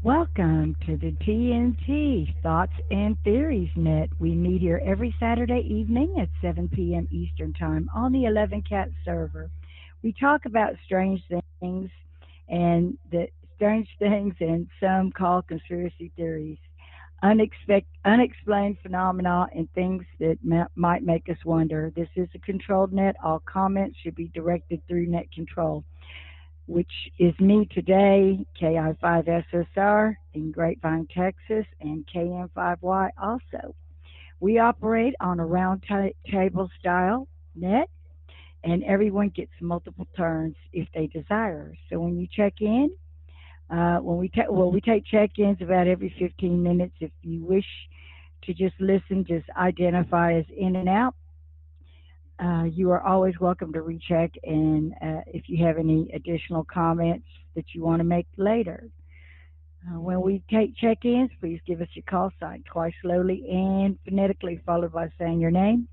Welcome to the TNT Thoughts and Theories Net. We meet here every Saturday evening at 7 p.m. Eastern Time on the 11 Cat server. We talk about strange things and some call conspiracy theories, unexplained phenomena, and things that might make us wonder. This is a controlled net. All comments should be directed through net control, which is me today, KI5SSR in Grapevine, Texas, and KM5Y also. We operate on a table style net, and everyone gets multiple turns if they desire. So when you check in, we take check-ins about every 15 minutes. If you wish to just listen, just identify as in and out. You are always welcome to recheck, and if you have any additional comments that you want to make later. When we take check-ins, please give us your call sign twice slowly and phonetically, followed by saying your name.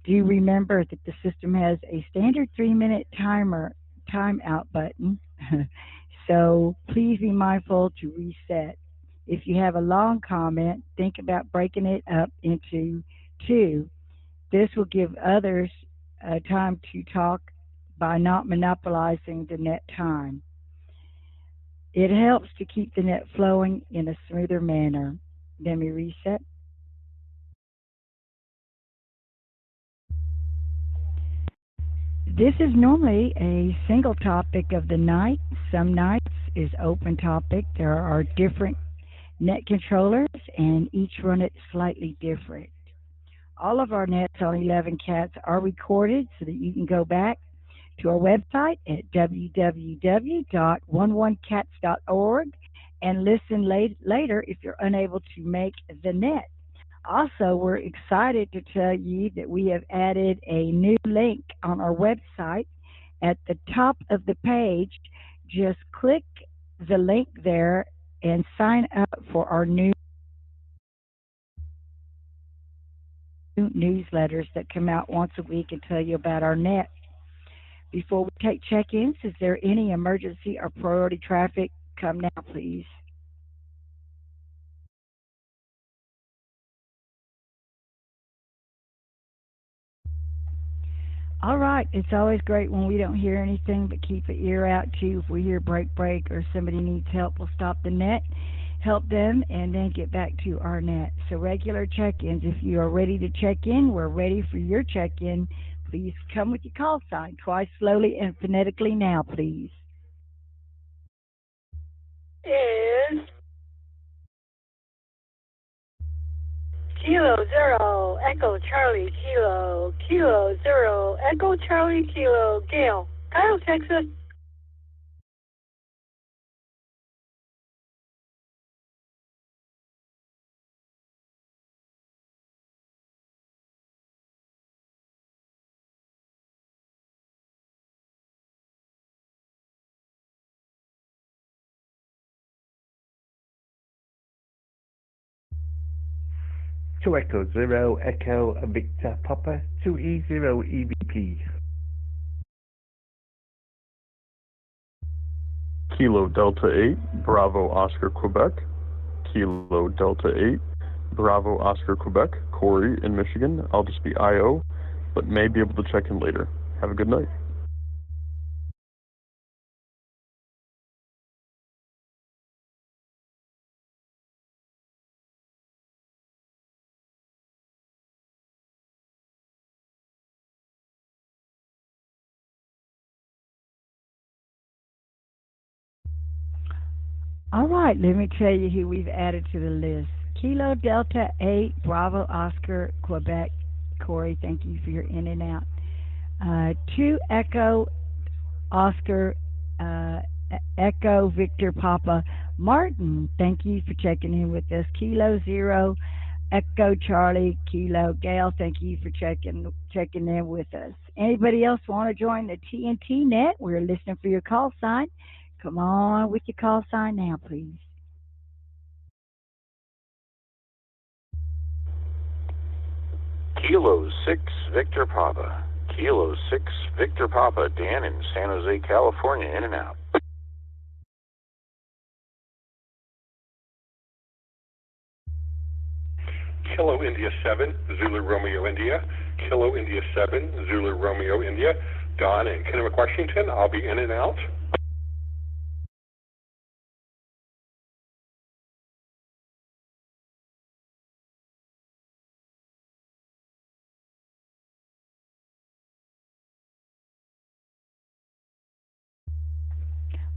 Do remember that the system has a standard 3-minute timeout button, so please be mindful to reset. If you have a long comment, think about breaking it up into two. This will give others time to talk by not monopolizing the net time. It helps to keep the net flowing in a smoother manner. Let me reset. This is normally a single topic of the night. Some nights is open topic. There are different net controllers, and each run it slightly different. All of our nets on 11 Cats are recorded so that you can go back to our website at www.11cats.org and listen later if you're unable to make the net. Also, we're excited to tell you that we have added a new link on our website at the top of the page. Just click the link there and sign up for our new newsletters that come out once a week and tell you about our net. Before we take check-ins, is there any emergency or priority traffic? Come now, please. All right, it's always great when we don't hear anything, but keep an ear out too. If we hear break, or somebody needs help, we'll stop the net, help them, and then get back to our net. So regular check-ins. If you are ready to check in, we're ready for your check-in. Please come with your call sign twice slowly and phonetically now, please. Is Kilo Zero Echo Charlie Kilo Zero Echo Charlie Kilo Gail, Kyle, Texas. To Echo Zero Echo Victor Papa 2E0 EVP. Kilo Delta 8, Bravo Oscar Quebec. Kilo Delta 8, Bravo Oscar Quebec, Corey in Michigan. I'll just be IO, but may be able to check in later. Have a good night. All right, let me tell you who we've added to the list. Kilo Delta 8, Bravo Oscar Quebec. Corey, thank you for your in and out. 2 Echo Oscar Echo Victor Papa Martin, thank you for checking in with us. Kilo Zero Echo Charlie Kilo Gail, thank you for checking in with us. Anybody else want to join the TNT net? We're listening for your call sign. Come on with your call sign now, please. Kilo 6 Victor Papa. Kilo 6 Victor Papa. Dan in San Jose, California, in and out. Kilo India 7, Zulu Romeo India. Kilo India 7, Zulu Romeo India. Don in Kennewick, Washington. I'll be in and out.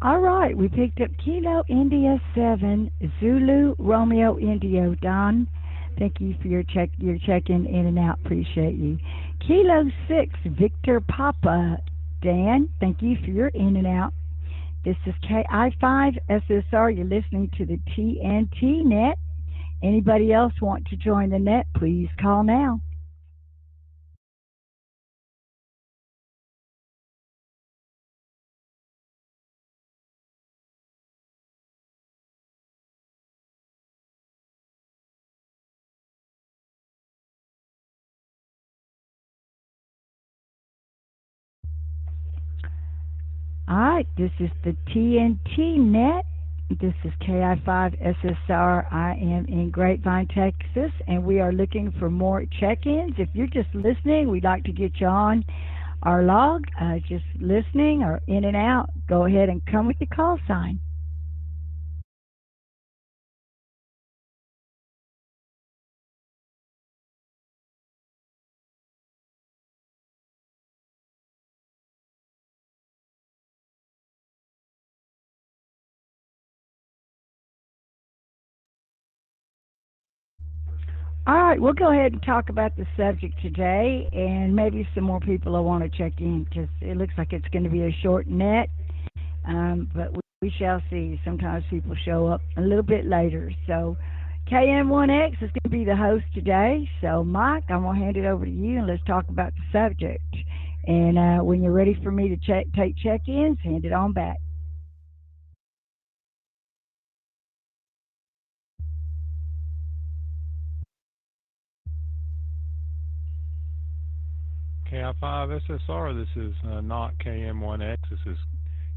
All right, we picked up Kilo India 7, Zulu Romeo India. Don, thank you for your check-in and out. Appreciate you. Kilo 6, Victor Papa. Dan, thank you for your in and out. This is KI5 SSR. You're listening to the TNT net. Anybody else want to join the net, please call now. All right, this is the TNT net. This is KI5 SSR. I am in Grapevine, Texas, and we are looking for more check ins. If you're just listening, we'd like to get you on our log. Just listening or in and out, go ahead and come with the call sign. All right, we'll go ahead and talk about the subject today, and maybe some more people will want to check in because it looks like it's going to be a short net, but we shall see. Sometimes people show up a little bit later. So, KM1X is going to be the host today. So, Mike, I'm going to hand it over to you, and let's talk about the subject. And when you're ready for me to take check ins, hand it on back. KI5SSR, this is not KM1X, this is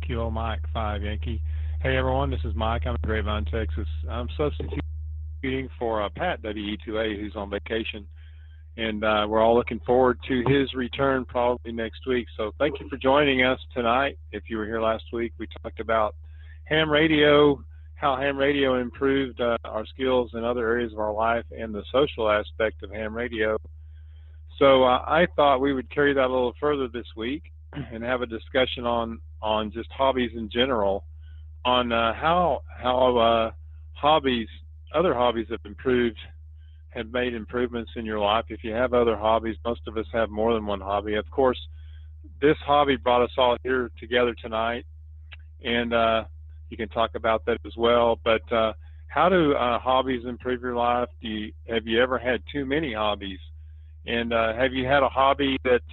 Kilo Mike 5 Yankee. Hey everyone, this is Mike, I'm in Grapevine, Texas. I'm substituting for Pat WE2A who's on vacation, and we're all looking forward to his return probably next week. So thank you for joining us tonight. If you were here last week, we talked about ham radio, how ham radio improved our skills in other areas of our life, and the social aspect of ham radio. So I thought we would carry that a little further this week and have a discussion on just hobbies in general, on how hobbies, other hobbies have made improvements in your life. If you have other hobbies, most of us have more than one hobby. Of course, this hobby brought us all here together tonight, and you can talk about that as well. But how do hobbies improve your life? Have you ever had too many hobbies? And have you had a hobby that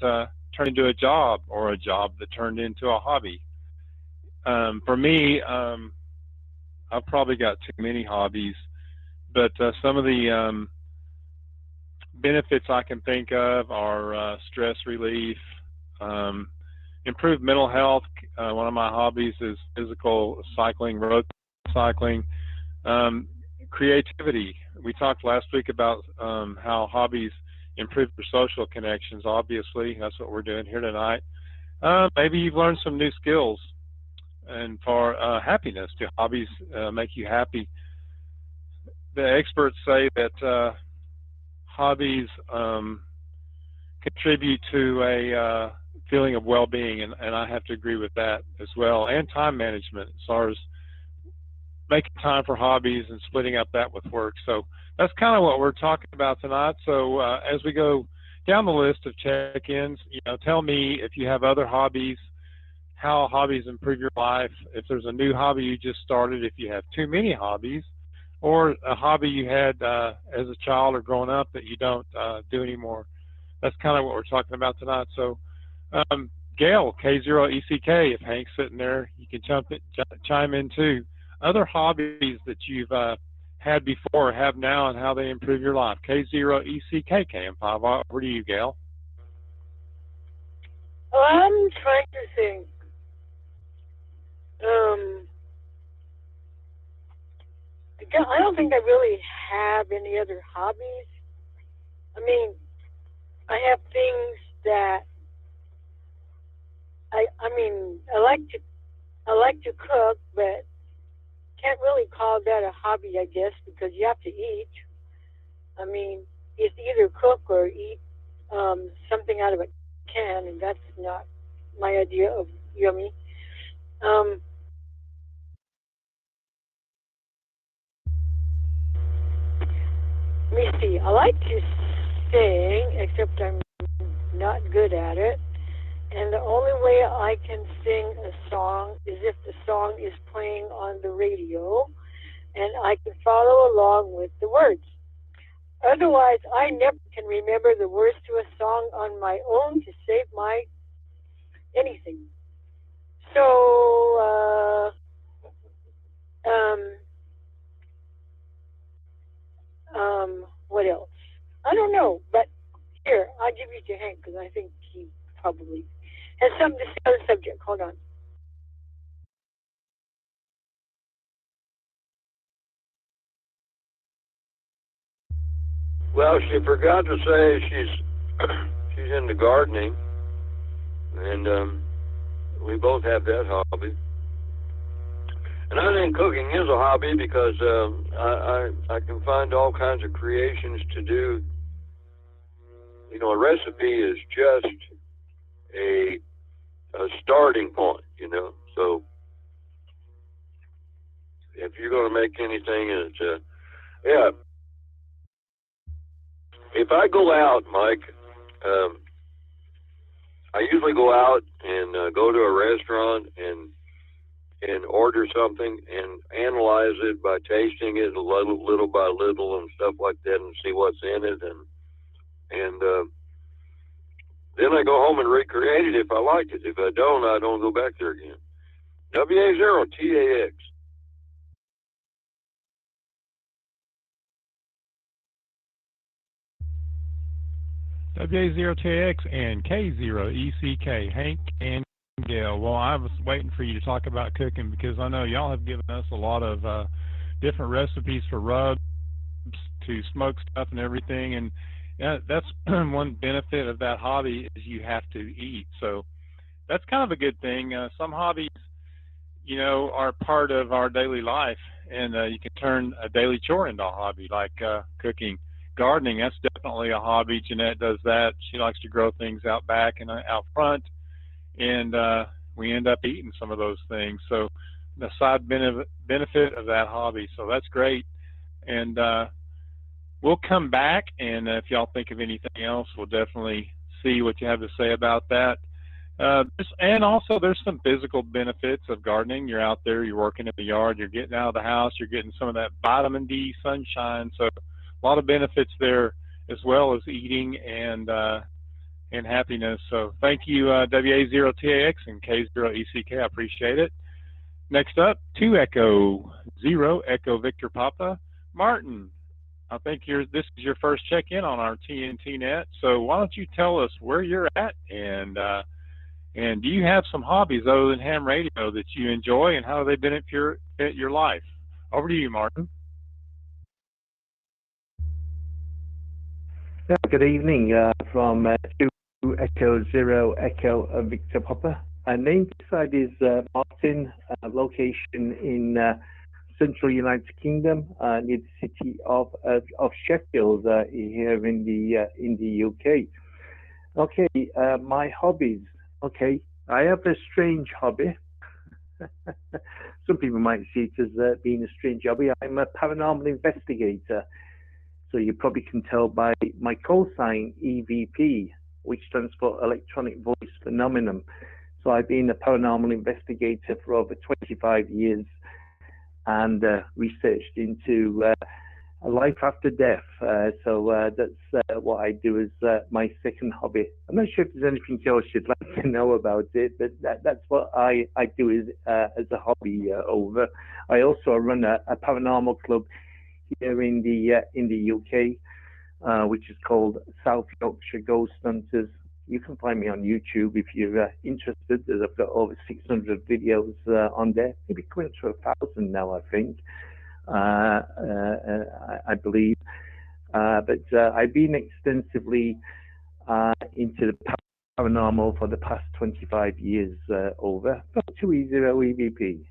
turned into a job, or a job that turned into a hobby? For me, I've probably got too many hobbies, but some of the benefits I can think of are stress relief, um, improved mental health. One of my hobbies is physical cycling, road cycling. Um, Creativity. We talked last week about how hobbies improve your social connections. Obviously, that's what we're doing here tonight. Maybe you've learned some new skills. And for happiness, do hobbies make you happy? The experts say that hobbies contribute to a feeling of well-being, and I have to agree with that as well. And time management, as far as making time for hobbies and splitting up that with work. So that's kind of what we're talking about tonight. So as we go down the list of check-ins, tell me if you have other hobbies, how hobbies improve your life, if there's a new hobby you just started, if you have too many hobbies, or a hobby you had as a child or growing up that you don't do anymore. That's kind of what we're talking about tonight. So Gail, K0ECK, if Hank's sitting there, you can chime in too. Other hobbies that you've had before, have now, and how they improve your life. K0ECK, KM5. Over to you, Gail. Oh, I'm trying to think. Um, I don't think I really have any other hobbies. I mean, I have things that I mean, I like to cook, but can't really call that a hobby, I guess, because you have to eat. I mean, it's either cook or eat something out of a can, and that's not my idea of yummy. Um, Let me see. I like to sing, except I'm not good at it. And the only way I can sing a song is if the song is playing on the radio and I can follow along with the words. Otherwise, I never can remember the words to a song on my own to save my anything. So, um, what else? I don't know, but here, I'll give you to Hank because I think he probably has something to say on the subject. Hold on. Well, she forgot to say she's into gardening, and we both have that hobby. And I think cooking is a hobby because I can find all kinds of creations to do. You know, a recipe is just a a starting point. You know, so if you're going to make anything, it's yeah. If I go out, Mike, um, I usually go out and go to a restaurant and order something and analyze it by tasting it little by little and stuff like that and see what's in it and then I go home and recreate it if I like it. If I don't go back there again. WA0TAX. WA0TX and K0ECK, Hank and Gail. Well, I was waiting for you to talk about cooking because I know y'all have given us a lot of different recipes for rubs to smoke stuff and everything, and that's one benefit of that hobby is you have to eat. So that's kind of a good thing. Some hobbies, are part of our daily life, and you can turn a daily chore into a hobby, like cooking. Gardening, that's definitely a hobby. Jeanette does that. She likes to grow things out back and out front, and we end up eating some of those things. So the side benefit of that hobby. So that's great. And we'll come back, and if y'all think of anything else, we'll definitely see what you have to say about that. And also, there's some physical benefits of gardening. You're out there, you're working in the yard, you're getting out of the house, you're getting some of that vitamin D sunshine. So, a lot of benefits there, as well as eating and happiness. So, thank you, WA0TAX and K0ECK. I appreciate it. Next up, 2 Echo 0 Echo Victor Papa Martin. I think this is your first check-in on our TNT net. So, why don't you tell us where you're at and do you have some hobbies other than ham radio that you enjoy, and how do they benefit your life? Over to you, Martin. Yeah, good evening from 2 Echo 0 Echo Victor Papa. Name side is Martin, location in central United Kingdom, near the city of Sheffield, here in the UK. Okay, my hobbies. Okay, I have a strange hobby. Some people might see it as being a strange hobby. I'm a paranormal investigator. So you probably can tell by my call sign, EVP, which stands for Electronic Voice Phenomenon. So I've been a paranormal investigator for over 25 years and researched into a life after death. So that's what I do as my second hobby. I'm not sure if there's anything else you'd like to know about it, but that's what I do as a hobby over. I also run a paranormal club here in the UK, which is called South Yorkshire Ghost Hunters. You can find me on YouTube if you're interested. I've got over 600 videos on there, maybe coming to 1,000 now, I think. I believe. But I've been extensively into the paranormal for the past 25 years over. 2E0 EVP.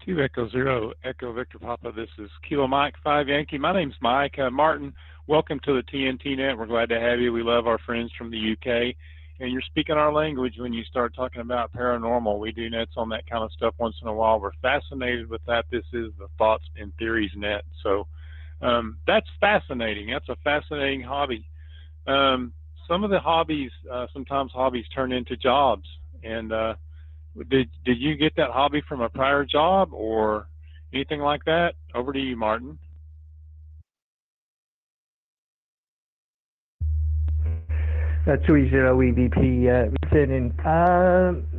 2 Echo 0 Echo Victor Papa. This is Kilo Mike 5 Yankee. My name's Mike. Martin, welcome to the TNT Net. We're glad to have you. We love our friends from the UK. And you're speaking our language when you start talking about paranormal. We do nets on that kind of stuff once in a while. We're fascinated with that. This is the Thoughts and Theories Net. So that's fascinating. That's a fascinating hobby. Some of the hobbies, sometimes hobbies turn into jobs. And did you get that hobby from a prior job or anything like that? Over to you, Martin. 2E0 EVP returning.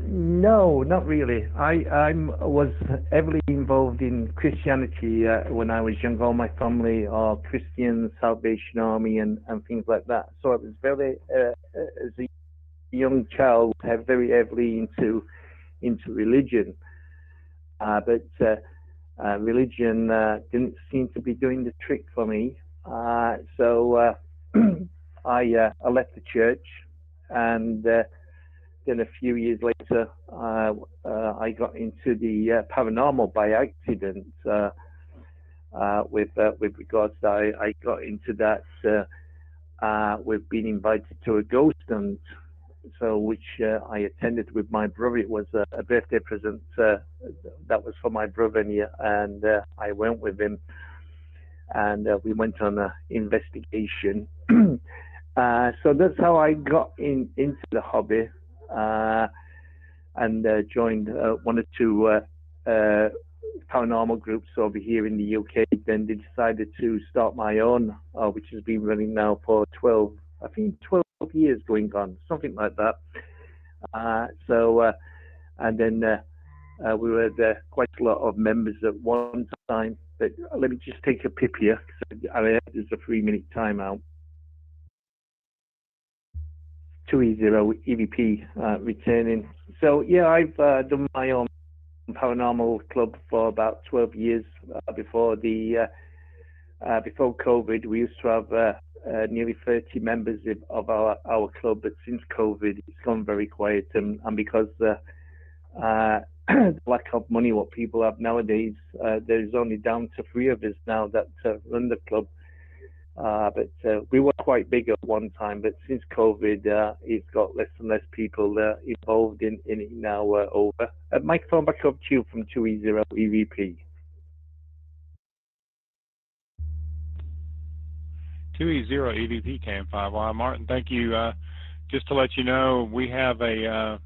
No, not really. I was heavily involved in Christianity when I was young. All my family are Christian, Salvation Army, and things like that. So I was very, as a young child, very heavily into religion. But religion didn't seem to be doing the trick for me. So I left the church, and then a few years later, I got into the paranormal by accident. With regards to I got into that with being invited to a ghost hunt, so which I attended with my brother. It was a birthday present that was for my brother, and I went with him, and we went on an investigation. So that's how I got into the hobby, and joined one or two paranormal groups over here in the UK. Then they decided to start my own, which has been running now for 12, I think 12 years going on, something like that. And then we were quite a lot of members at one time. But let me just take a pip here, because there's a 3-minute timeout. 2E0 EVP returning. So yeah, I've done my own paranormal club for about 12 years. Before COVID, we used to have nearly 30 members of our club, but since COVID, it's gone very quiet, and because the lack of money what people have nowadays, there's only down to 3 of us now that run the club. But we were quite big at one time, but since COVID, it's got less and less people involved in it now over. Microphone back up to you from 2E0 EVP. 2E0 EVP Cam 5Y. Martin, thank you. Just to let you know, we have a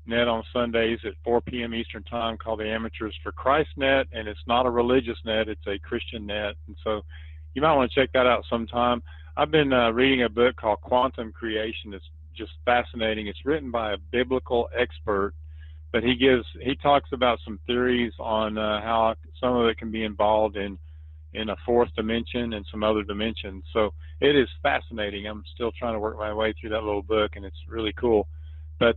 net on Sundays at 4 p.m. Eastern Time called the Amateurs for Christ Net, and it's not a religious net, it's a Christian net. And so you might want to check that out sometime. I've been reading a book called Quantum Creation. It's just fascinating. It's written by a biblical expert, but he talks about some theories on how some of it can be involved in a fourth dimension and some other dimensions. So it is fascinating. I'm still trying to work my way through that little book, and it's really cool. But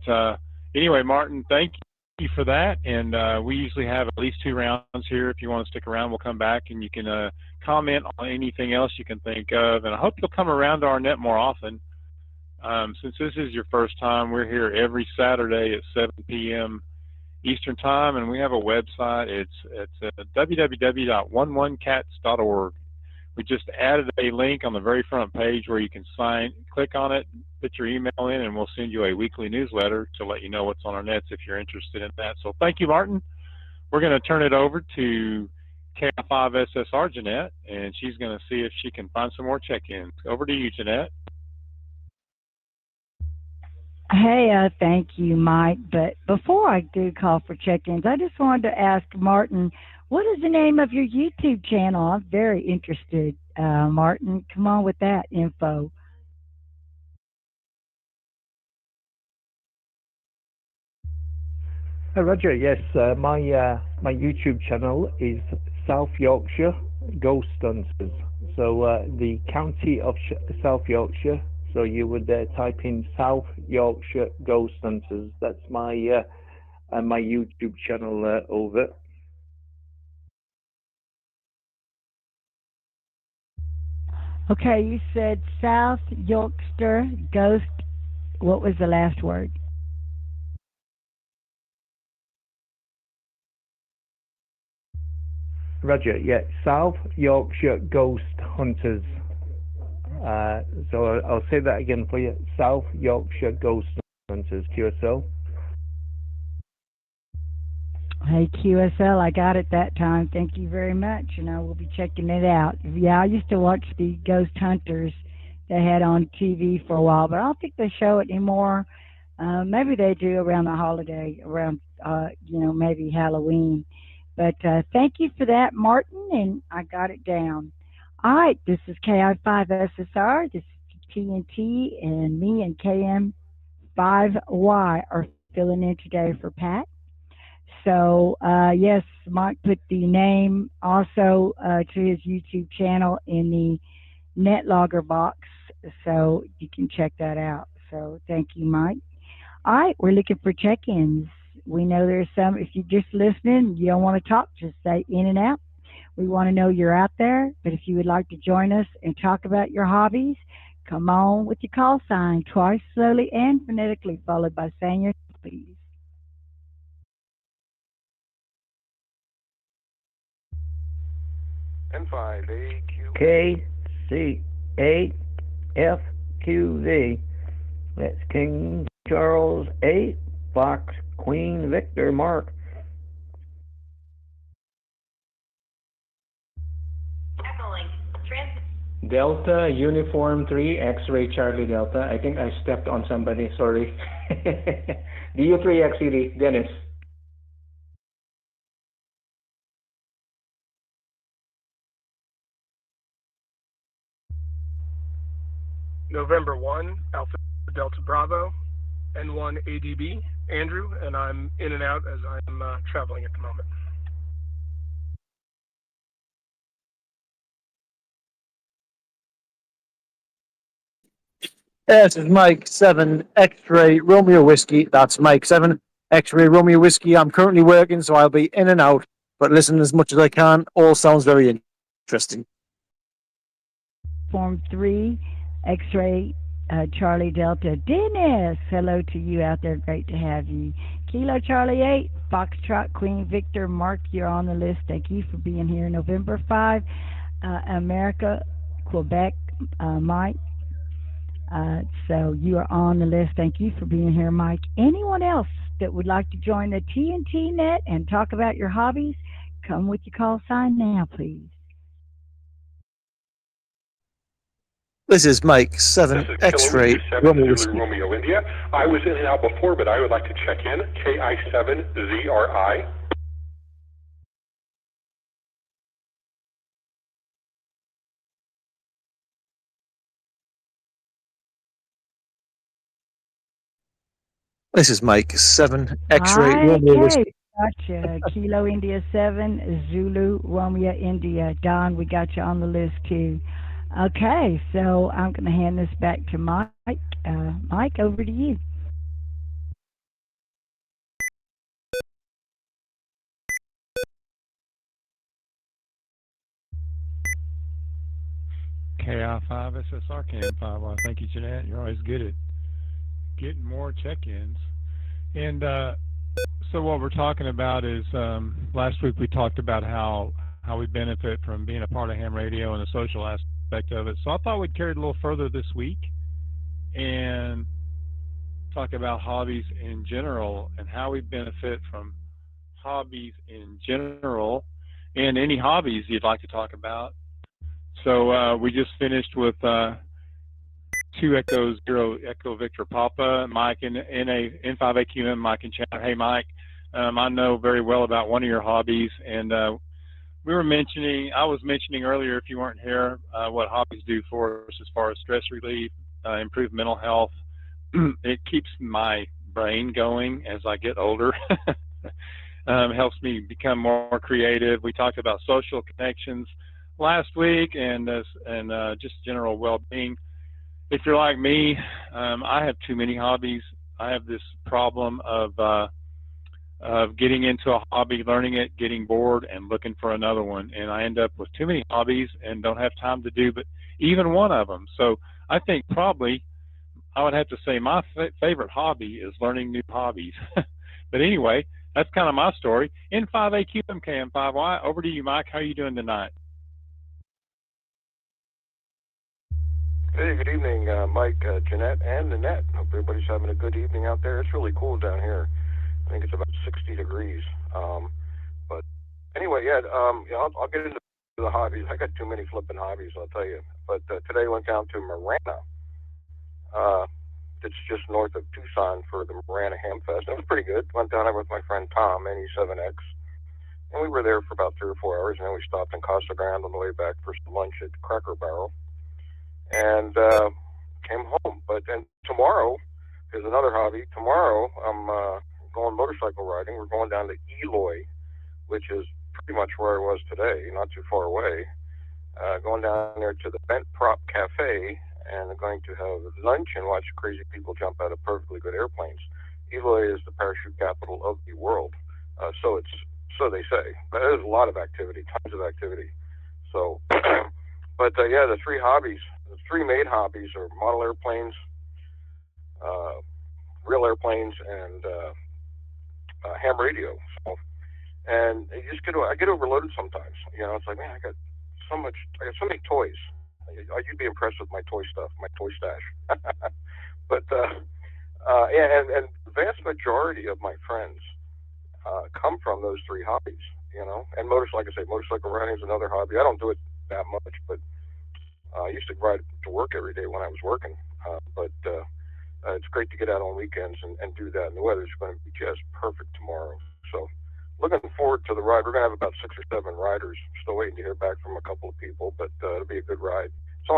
anyway, Martin, thank you for that. And we usually have at least 2 rounds here. If you want to stick around, we'll come back and you can comment on anything else you can think of. And I hope you'll come around to our net more often. Since this is your first time, we're here every Saturday at 7 p.m. Eastern Time, and we have a website. It's www.11cats.org. We just added a link on the very front page where you can click on it, put your email in, and we'll send you a weekly newsletter to let you know what's on our nets if you're interested in that. So thank you, Martin. We're going to turn it over to KI5SSR Jeanette, and she's going to see if she can find some more check-ins. Over to you, Jeanette. Hey, thank you, Mike. But before I do call for check-ins, I just wanted to ask Martin, what is the name of your YouTube channel? I'm very interested, Martin. Come on with that info. Roger, yes. My YouTube channel is South Yorkshire Ghost Hunters. So the county of South Yorkshire. So you would type in South Yorkshire Ghost Hunters. That's my YouTube channel over. Okay, you said South Yorkshire Ghost. What was the last word? Roger, yeah, South Yorkshire Ghost Hunters. So I'll say that again for you. South Yorkshire Ghost Hunters, QSL. Hey, QSL, I got it that time. Thank you very much. We'll be checking it out. Yeah, I used to watch the Ghost Hunters they had on TV for a while, but I don't think they show it anymore. Maybe they do around the holiday, around, maybe Halloween. But thank you for that, Martin, and I got it down. All right, this is KI5SSR. This is TNT, and me and KM5Y are filling in today for Pat. So, yes, Mike put the name also to his YouTube channel in the NetLogger box, so you can check that out. So, thank you, Mike. All right, we're looking for check ins. We know there's some, if you're just listening, you don't want to talk, just say in and out. We want to know you're out there, but if you would like to join us and talk about your hobbies, come on with your call sign twice slowly and phonetically, followed by saying your please. N5AQ. KC8FQV. That's King Charles 8, Fox Queen Victor Mark. Delta Uniform 3 X-Ray Charlie Delta. I think I stepped on somebody, sorry. DU3XCD, Dennis. November 1, Alpha Delta Bravo, N1 ADB, Andrew, and I'm in and out as I'm traveling at the moment. This is Mike 7 X-Ray Romeo Whiskey. That's Mike 7 X-Ray Romeo Whiskey. I'm currently working, so I'll be in and out, but listen as much as I can. All sounds very interesting. Form 3, X-ray, Charlie Delta. Dennis, hello to you out there. Great to have you. Kilo Charlie 8, Foxtrot Queen Victor Mark, you're on the list. Thank you for being here. November 5, America, Quebec, Mike. So you are on the list. Thank you for being here, Mike. Anyone else that would like to join the TNT net and talk about your hobbies? Come with your call sign now, please. This is Mike This 7 is Kilo X-Ray India 7 Romeo Zulu Whiskey. Romeo India. I was in and out before, but I would like to check in. KI7ZRI. This is Mike 7 X-Ray Hi, Romeo Kay. Whiskey. Gotcha. Kilo India 7, Zulu Romeo India. Don, we got you on the list too. Okay, so I'm going to hand this back to Mike. Mike, over to you. KI5SSR Cam5. Well, thank you, Jeanette. You're always good at getting more check-ins. And so what we're talking about is last week we talked about how we benefit from being a part of ham radio and the social aspect of it. So I thought we'd carry it a little further this week and talk about hobbies in general and how we benefit from hobbies in general and any hobbies you'd like to talk about. So we just finished with 2 Echo 0 Echo Victor Papa, Mike in N5AQM, Mike in chat. Hey Mike, I know very well about one of your hobbies, and I was mentioning earlier, if you weren't here, what hobbies do for us as far as stress relief, improve mental health. It keeps my brain going as I get older. Helps me become more creative. We talked about social connections last week and just general well-being. If you're like me, I have too many hobbies. I have this problem of getting into a hobby, learning it, getting bored, and looking for another one. And I end up with too many hobbies and don't have time to do but even one of them. So I think probably I would have to say my favorite hobby is learning new hobbies. But anyway, that's kind of my story. N5AQMKM5Y, over to you, Mike. How are you doing tonight? Hey, good evening, Mike, Jeanette, and Nanette. Hope everybody's having a good evening out there. It's really cool down here. I think it's about 60 degrees. But anyway, yeah, I'll get into the hobbies. I got too many flipping hobbies, I'll tell you. But today I went down to Marana. It's just north of Tucson for the Marana Ham Fest. It was pretty good. Went down there with my friend Tom, NE7X. And we were there for about 3 or 4 hours, and then we stopped in Casa Grande on the way back for some lunch at Cracker Barrel. And came home. But then tomorrow is another hobby. Tomorrow I'm going motorcycle riding. We're going down to Eloy, which is pretty much where I was today, not too far away. Going down there to the Bent Prop Cafe, and I'm going to have lunch and watch crazy people jump out of perfectly good airplanes. Eloy is the parachute capital of the world, so they say. But there's a lot of activity, tons of activity. So, but yeah, the three main hobbies are model airplanes, real airplanes, and ham radio. So, and I get overloaded sometimes. It's like, man, I got so many toys. You'd be impressed with my toy stuff, my toy stash. But yeah, and the vast majority of my friends come from those three hobbies. And like I say, motorcycle riding is another hobby. I don't do it that much, but I used to ride to work every day when I was working. But it's great to get out on weekends and do that. And the weather's going to be just perfect tomorrow. So looking forward to the ride. We're going to have about 6 or 7 riders. Still waiting to hear back from a couple of people, but it'll be a good ride. It's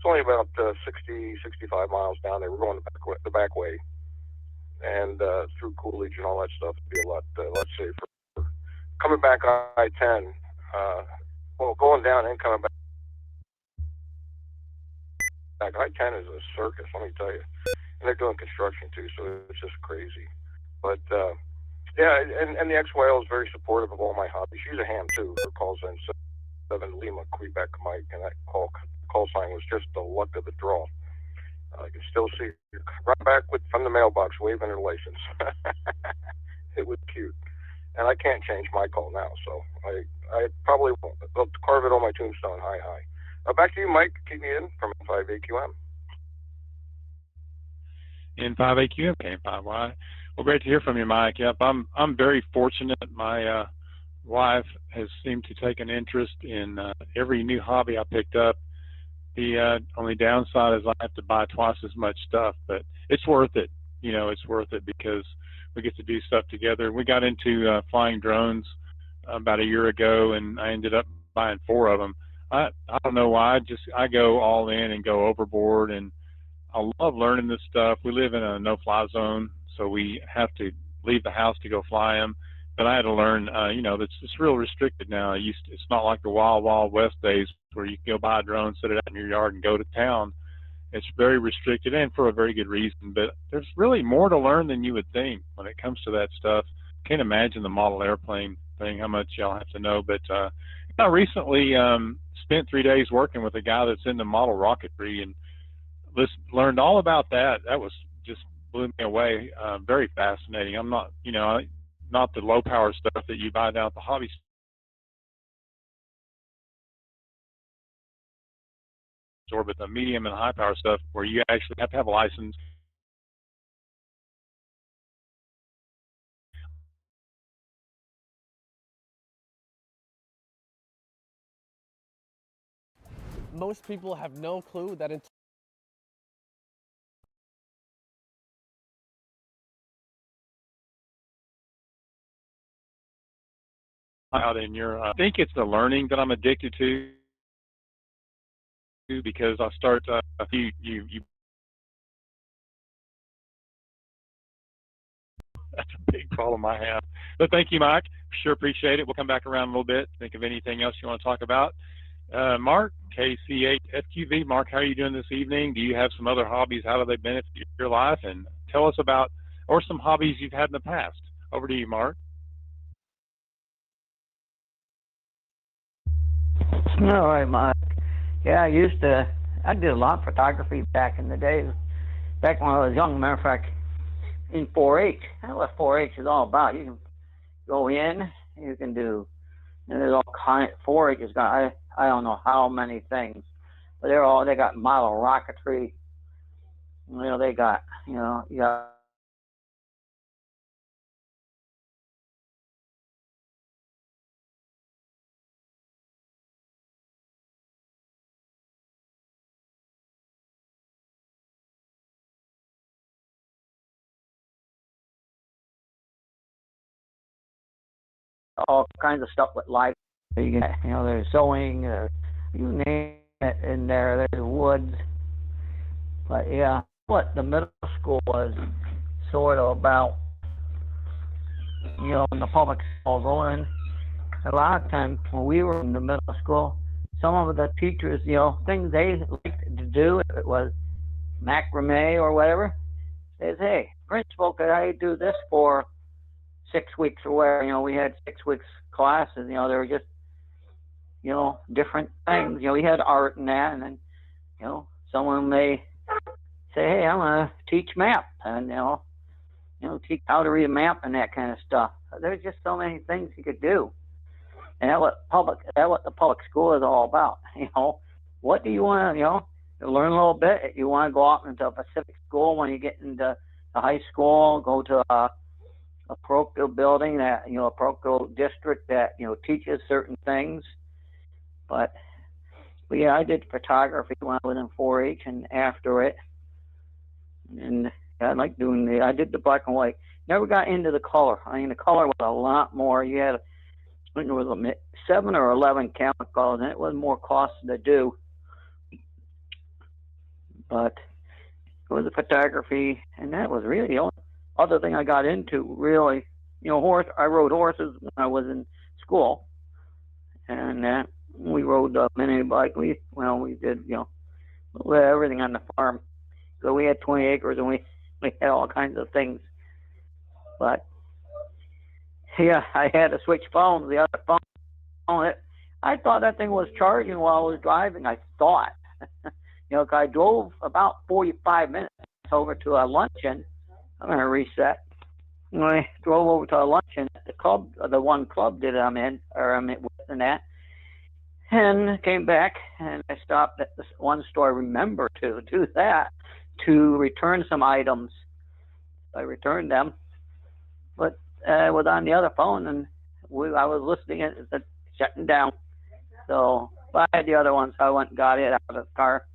only about 65 miles down there. We're going the back way, and through Coolidge and all that stuff. It'll be a lot safer. Coming back on I-10, going down and coming back. I-10 is a circus, let me tell you. And they're doing construction too, so it's just crazy. But yeah, and the ex-whale is very supportive of all my hobbies. She's a ham too. Her call sign 7 Lima Quebec Mike, and that call sign was just the luck of the draw. I can still see her right back from the mailbox waving her license. It was cute. And I can't change my call now, so I probably won't. I'll carve it on my tombstone. Hi. Back to you, Mike. Keep me in from N5AQM. N5AQM, K5Y. Well, great to hear from you, Mike. Yep, I'm very fortunate. My wife has seemed to take an interest in every new hobby I picked up. The only downside is I have to buy twice as much stuff, but it's worth it. It's worth it because we get to do stuff together. We got into flying drones about a year ago, and I ended up buying 4 of them. I don't know why. I go all in and go overboard, and I love learning this stuff. We live in a no-fly zone, so we have to leave the house to go fly them. But I had to learn, it's real restricted now. It's not like the wild west days where you can go buy a drone, set it out in your yard, and go to town. It's very restricted, and for a very good reason. But there's really more to learn than you would think when it comes to that stuff. Can't imagine the model airplane thing, how much y'all have to know. But I recently spent 3 days working with a guy that's into model rocketry, and learned all about that. That was just blew me away. Very fascinating. I'm not, not the low power stuff that you buy down at the hobby store, but the medium and high power stuff where you actually have to have a license. Most people have no clue that Out in your, I think it's the learning that I'm addicted to, because I start you that's a big problem I have. But thank you, Mike. Sure appreciate it. We'll come back around a little bit. Think of anything else you want to talk about. Mark, KC8FQV. Mark, how are you doing this evening? Do you have some other hobbies? How do they benefit your life? And tell us about, or some hobbies you've had in the past. Over to you, Mark. All right, Mike. Yeah, I did a lot of photography back in the days, back when I was young. Matter of fact, in 4-H, that's what 4-H is all about. You can go in, you can do, and there's all kind. 4-H has got I don't know how many things, but they got model rocketry. They got you got all kinds of stuff with life. There's sewing, you name it in there. There's woods, but yeah, what the middle school was sort of about, in the public school going. A lot of times when we were in the middle school, some of the teachers, things they liked to do, if it was macrame or whatever, says, hey, principal, could I do this for 6 weeks or whatever? We had 6 weeks classes, they were just, different things. We had art and that, and then, someone may say, hey, I'm going to teach map, and, teach how to read a map and that kind of stuff. There's just so many things you could do. And that's what the public school is all about. What do you want to, learn a little bit? You want to go out into a Pacific school when you get into the high school, go to a parochial building that, a parochial district that, teaches certain things. But yeah, I did photography when I was in 4-H and after it. And I like I did the black and white. Never got into the color. The color was a lot more. You had, I think it was 7 or 11 camera colors, and it was more costly to do. But it was the photography, and that was really the only other thing I got into, really. I rode horses when I was in school, and we rode mini bike. We did, everything on the farm. So we had 20 acres, and we had all kinds of things. But yeah, I had to switch phones. The other phone, I thought that thing was charging while I was driving. I thought, 'cause I drove about 45 minutes over to a luncheon. I'm gonna reset. I drove over to a luncheon at the club, the one club that I'm in, or I'm with, and that, and came back and I stopped at this one store. I remember to do that, to return some items. I returned them, but I was on the other phone, and I was listening at it shutting down. So I had the other one, so I went and got it out of the car,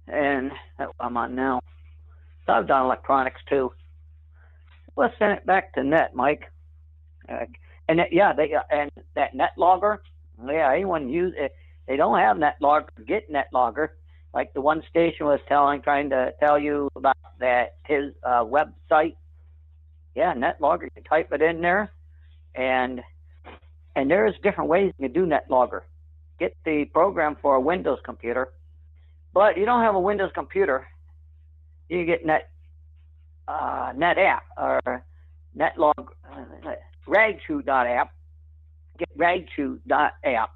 and that's what I'm on now. So I've done electronics too. Let's send it back to net, Mike. And and that net logger. Yeah, anyone use it? They don't have net logger. Get net logger. Like the one station was trying to tell you about that his website. Yeah, net logger. You type it in there, and there's different ways you can do net logger. Get the program for a Windows computer, but you don't have a Windows computer. You get net app or netlog ragchew.app. Get ragchew.app.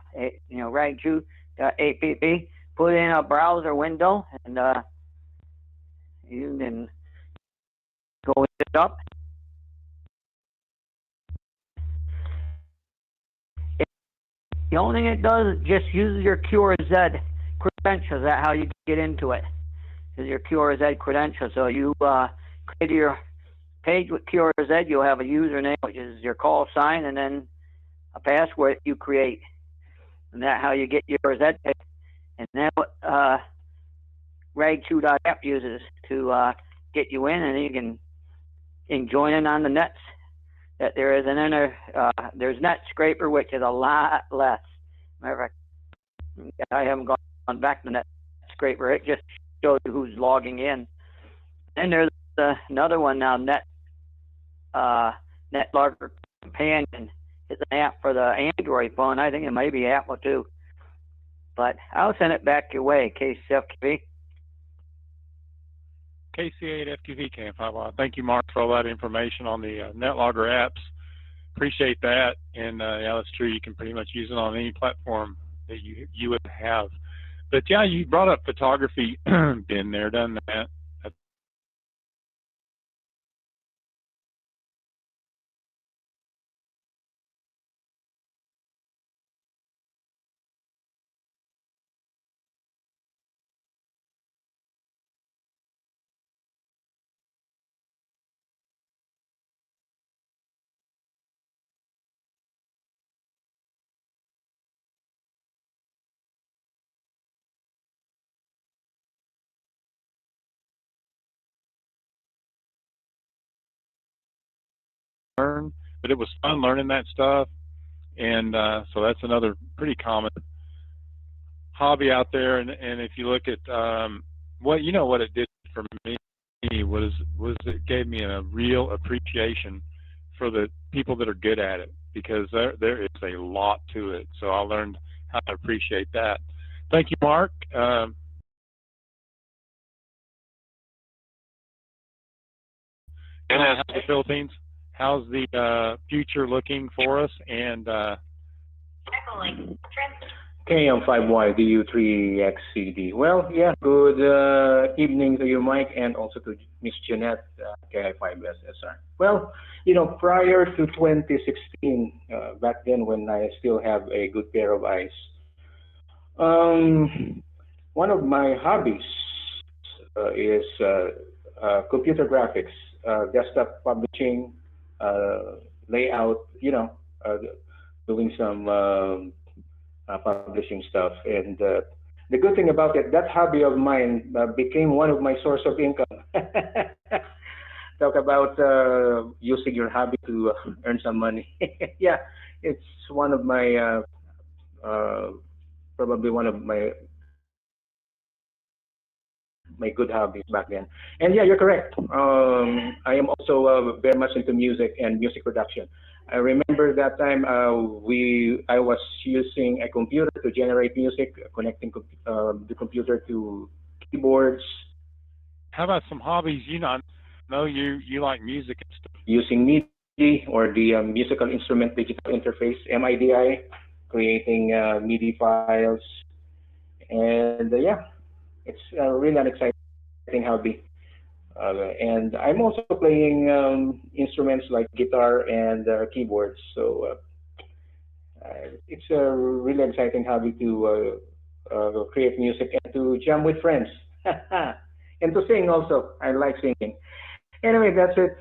Ragchew.app. Put in a browser window, and you can go it up. The only thing it does is just use your QRZ credentials. That's how you get into it. Is your QRZ credentials. So you create your page with QRZ. You'll have a username, which is your call sign, and then a password you create. And that's how you get your Z page. And that's what ragchew.app uses to get you in, and you can join in on the nets. That there is there's Net Scraper, which is a lot less. Matter of fact, I haven't gone back to Net Scraper. It just shows you who's logging in. And there's another one now, NetLogger Companion. It's an app for the Android phone. I think it may be Apple too. But I'll send it back your way, KCFTV. KC8FQV Camp. Thank you, Mark, for all that information on the NetLogger apps. Appreciate that. And yeah, that's true. You can pretty much use it on any platform that you would have. But yeah, you brought up photography. Been there, done that. That's learn, but it was fun learning that stuff, and so that's another pretty common hobby out there. And if you look at what you know what it did for me was it gave me a real appreciation for the people that are good at it, because there is a lot to it. So I learned how to appreciate that. Thank you, Mark. How's the Philippines? How's the future looking for us? And KM5YDU3XCD. Well, yeah, good evening to you, Mike, and also to Miss Jeanette, KI5SSR. Well, prior to 2016, back then when I still have a good pair of eyes, one of my hobbies is computer graphics, desktop publishing, layout, uh, doing some publishing stuff. And the good thing about it, that hobby of mine became one of my source of income. Talk about using your hobby to earn some money. Yeah, it's one of my uh, probably one of my good hobbies back then. And yeah, you're correct. I am also very much into music and music production. I remember that time I was using a computer to generate music, connecting the computer to keyboards, how about some hobbies? Know you like music and stuff. using MIDI or the musical instrument digital interface (MIDI), creating MIDI files, and yeah, it's really an exciting hobby. And I'm also playing instruments like guitar and keyboards. So it's a really exciting hobby to create music and to jam with friends. And to sing also. I like singing. Anyway, that's it,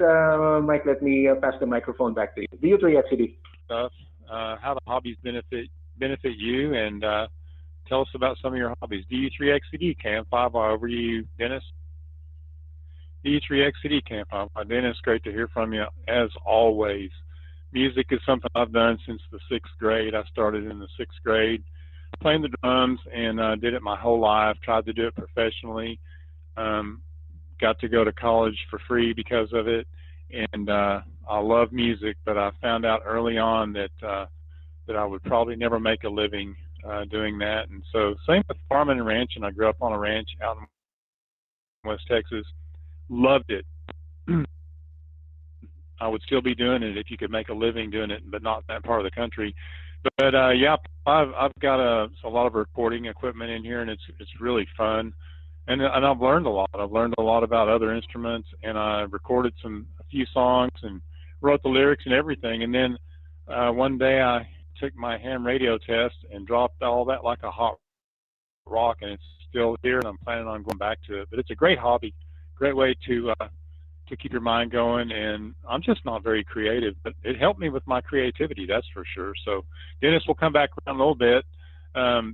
Mike. Let me pass the microphone back to you. Do you three at CD? Stuff. How the hobbies benefit you, and tell us about some of your hobbies. DU3XCD Cam 5 over to you, Dennis. DU3XCD Cam 5. Dennis, great to hear from you as always. Music is something I've done since the sixth grade. I started in the sixth grade playing the drums and did it my whole life. Tried to do it professionally. Um, got to go to college for free because of it, and I love music. But I found out early on that I would probably never make a living doing that. And so, same with farming and ranching. I grew up on a ranch out in West Texas. Loved it. I would still be doing it if you could make a living doing it, but not that part of the country. But yeah, I've got a lot of recording equipment in here, and it's really fun. And I've learned a lot. I've learned a lot about other instruments, and I recorded a few songs and wrote the lyrics and everything. And then one day I took my ham radio test and dropped all that like a hot rock, and it's still here, and I'm planning on going back to it. But it's a great hobby, great way to keep your mind going. And I'm just not very creative, but it helped me with my creativity, that's for sure. So Dennis, we'll come back around a little bit.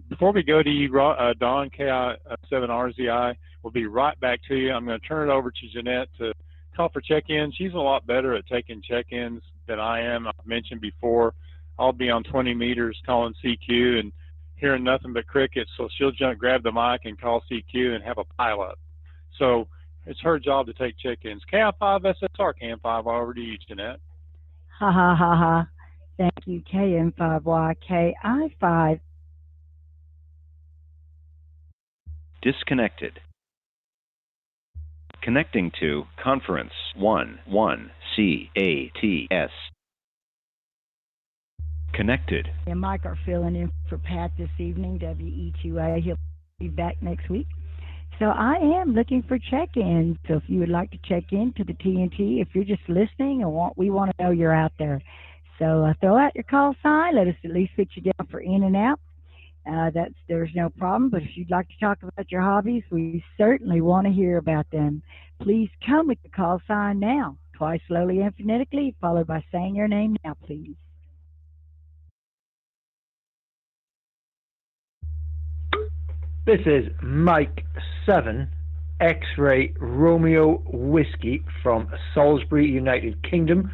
Before we go to you, Don, KI7RZI, we'll be right back to you. I'm going to turn it over to Jeanette to call for check-ins. She's a lot better at taking check-ins than I am. I've mentioned before, I'll be on 20 meters calling CQ and hearing nothing but crickets, so she'll grab the mic and call CQ and have a pile-up. So it's her job to take check-ins. KI5SSR, KM5, over to you, Jeanette. Ha ha ha ha. Thank you, KM5YKI5. Disconnected. Connecting to conference 11CATS. Connected. And Mike are filling in for Pat this evening, WE2A. He'll be back next week. So I am looking for check-ins. So if you would like to check in to the TNT, if you're just listening and we want to know you're out there. So throw out your call sign. Let us at least put you down for in and out. There's no problem. But if you'd like to talk about your hobbies, we certainly want to hear about them. Please come with the call sign now. Twice slowly and phonetically, followed by saying your name now, please. This is Mike 7 X-Ray Romeo Whiskey from Salisbury, United Kingdom,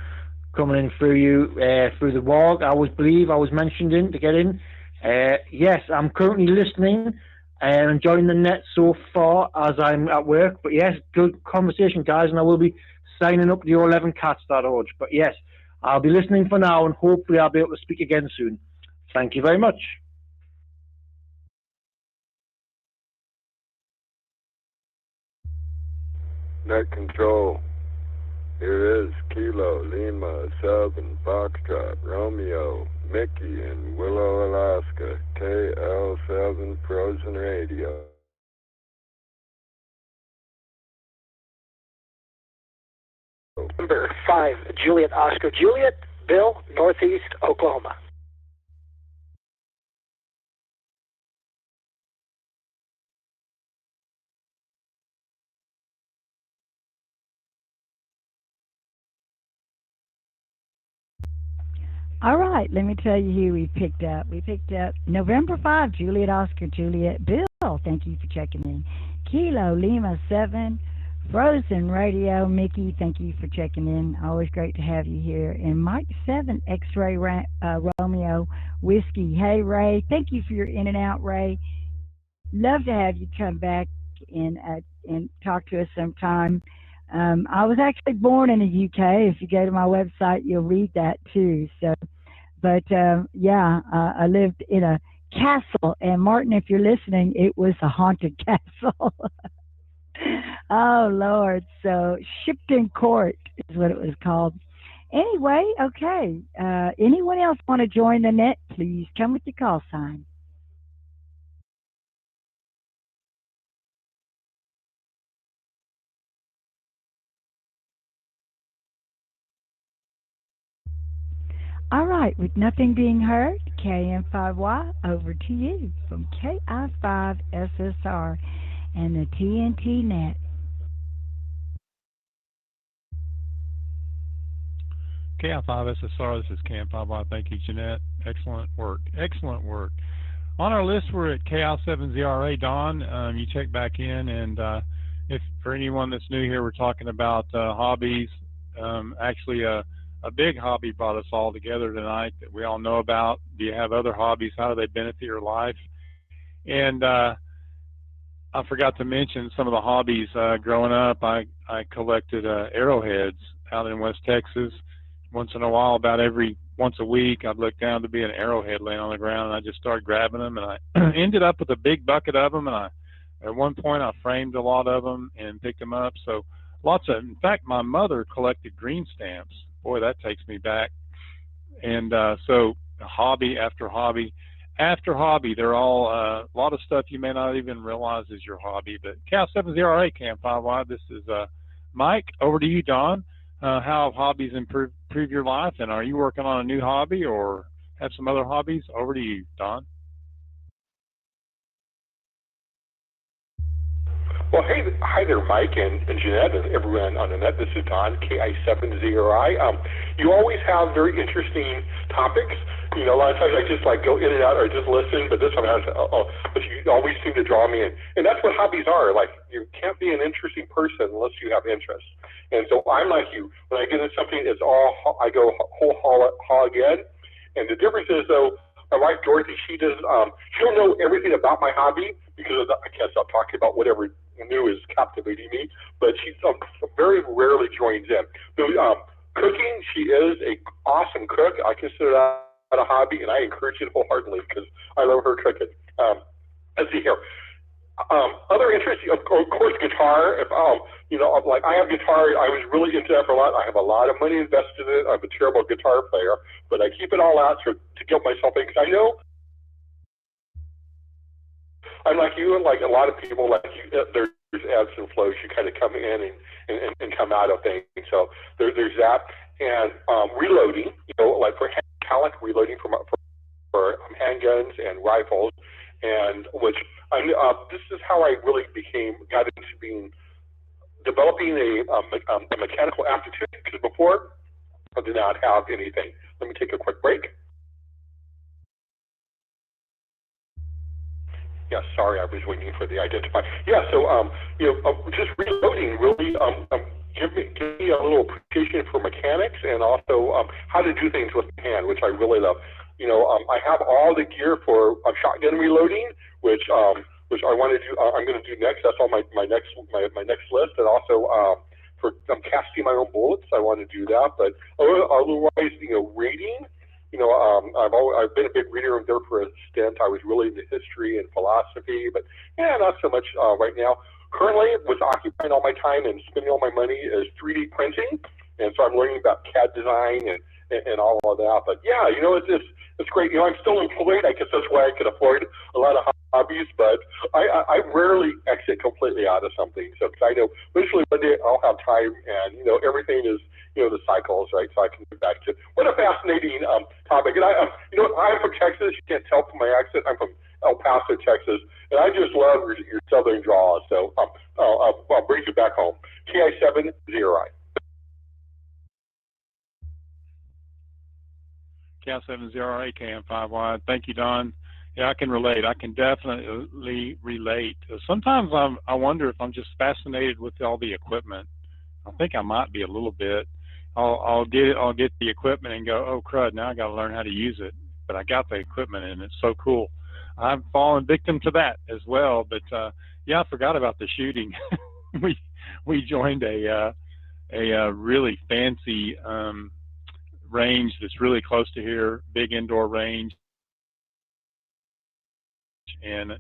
coming in through you through the WARG. I believe I was mentioned in to get in. Yes, I'm currently listening and enjoying the net so far as I'm at work. But yes, good conversation, guys, and I will be signing up to your 11cats.org. But yes, I'll be listening for now, and hopefully I'll be able to speak again soon. Thank you very much. Net control. Here is Kilo, Lima, 7, Foxtrot, Romeo, Mickey, and Willow, Alaska, KL7 Frozen Radio. Number 5, Juliet Oscar Juliet, Bill, Northeast, Oklahoma. All right, let me tell you who we picked up. We picked up November 5, Juliet Oscar Juliet Bill. Thank you for checking in. Kilo Lima 7, Frozen Radio Mickey. Thank you for checking in. Always great to have you here. And Mike 7, X-Ray Romeo Whiskey. Hey, Ray. Thank you for your in and out, Ray. Love to have you come back and talk to us sometime. I was actually born in the UK. If you go to my website, you'll read that too. So, but yeah, I lived in a castle, and Martin, if you're listening, it was a haunted castle. Oh Lord! So Shipton Court is what it was called. Anyway, okay. Anyone else want to join the net? Please come with your call sign. All right, with nothing being heard, KM5Y, over to you from KI5SSR and the TNT Net. KI5SSR, this is KM5Y. Thank you, Jeanette. Excellent work. Excellent work. On our list, we're at KI7ZRA. Don, you check back in, and if for anyone that's new here, we're talking about hobbies. Actually, a big hobby brought us all together tonight that we all know about. Do you have other hobbies? How do they benefit your life? And I forgot to mention some of the hobbies. Growing up, I collected arrowheads out in West Texas. Once in a while, about once a week, I'd look down to be an arrowhead laying on the ground, and I just started grabbing them, and I ended up with a big bucket of them, and at one point I framed a lot of them and picked them up. So in fact, my mother collected green stamps. Boy, that takes me back. And so hobby after hobby after hobby, they're all a lot of stuff you may not even realize is your hobby. But Cal7ZRA, Cam5Y, this is Mike. Over to you, Don. How have hobbies improve your life, and are you working on a new hobby or have some other hobbies? Over to you, Don. Well, hey, hi there, Mike and Jeanette and everyone on the net. This is Don, KI7ZRI. You always have very interesting topics. You know, a lot of times I just like go in and out or just listen, but this time but you always seem to draw me in. And that's what hobbies are. Like, you can't be an interesting person unless you have interest. And so I'm like you. When I get into something, I go whole hog in. And the difference is, though, my wife Dorothy, she don't know everything about my hobby because I can't stop talking about whatever new is captivating me, but she very rarely joins in. So, cooking, she is an awesome cook. I consider that a hobby, and I encourage it wholeheartedly because I love her cooking. Let's see here. Other interests, of course, guitar. Like I have guitar. I was really into that for a lot. I have a lot of money invested in it. I'm a terrible guitar player, but I keep it all out to get myself in because I know I'm like you, and like a lot of people, like you, there's ebbs and flows. You kind of come in and come out of things. So there's that, and reloading. Like for metallic reloading for handguns and rifles, and which this is how I really got into developing a mechanical aptitude, because before I did not have anything. Let me take a quick break. Yeah, sorry, I was waiting for the identify. Yeah, so just reloading really give me a little appreciation for mechanics, and also how to do things with my hand, which I really love. I have all the gear for shotgun reloading, which I want to do. I'm going to do next. That's on my next list, and also for casting my own bullets, I want to do that. But otherwise, reading. I've been a big reader there for a stint. I was really into history and philosophy, but not so much right now. Currently, what's occupying all my time and spending all my money is 3D printing, and so I'm learning about CAD design and all of that. But yeah, it's great. I'm still employed. I guess that's why I can afford a lot of hobbies, but I rarely exit completely out of something. So because I know eventually one day I'll have time, and everything is the cycles, right? So I can get back to what a fascinating topic. And I'm from Texas. You can't tell from my accent. I'm from El Paso, Texas, and I just love your southern drawl. So I'll bring you back home. KI70I. KI70I, KM5Y. Thank you, Don. Yeah, I can relate. I can definitely relate. Sometimes I wonder if I'm just fascinated with all the equipment. I think I might be a little bit. I'll get the equipment and go, oh crud, now I got to learn how to use it. But I got the equipment and it's so cool. I've fallen victim to that as well. But yeah, I forgot about the shooting. we joined a really fancy range that's really close to here, big indoor range. And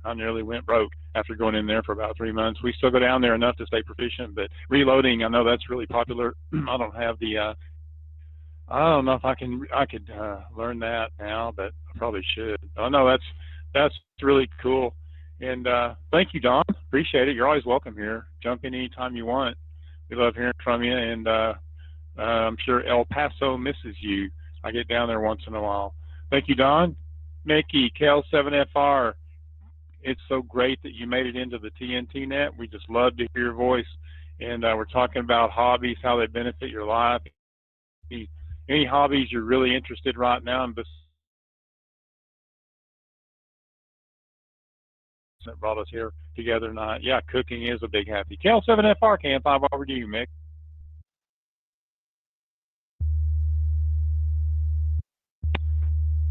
I nearly went broke after going in there for about 3 months. We still go down there enough to stay proficient, but reloading, I know that's really popular. I don't have the I don't know if I could learn that now, but I probably should. Oh no, that's really cool. And thank you, Don. Appreciate it. You're always welcome here. Jump in anytime you want. We love hearing from you, and I'm sure El Paso misses you. I get down there once in a while. Thank you, Don. Mickey, KL7FR, it's so great that you made it into the TNT net. We just love to hear your voice. And we're talking about hobbies, how they benefit your life. Any hobbies you're really interested right now in that brought us here together tonight? Yeah, cooking is a big happy. KL7FR, KM5, over to you, Mick.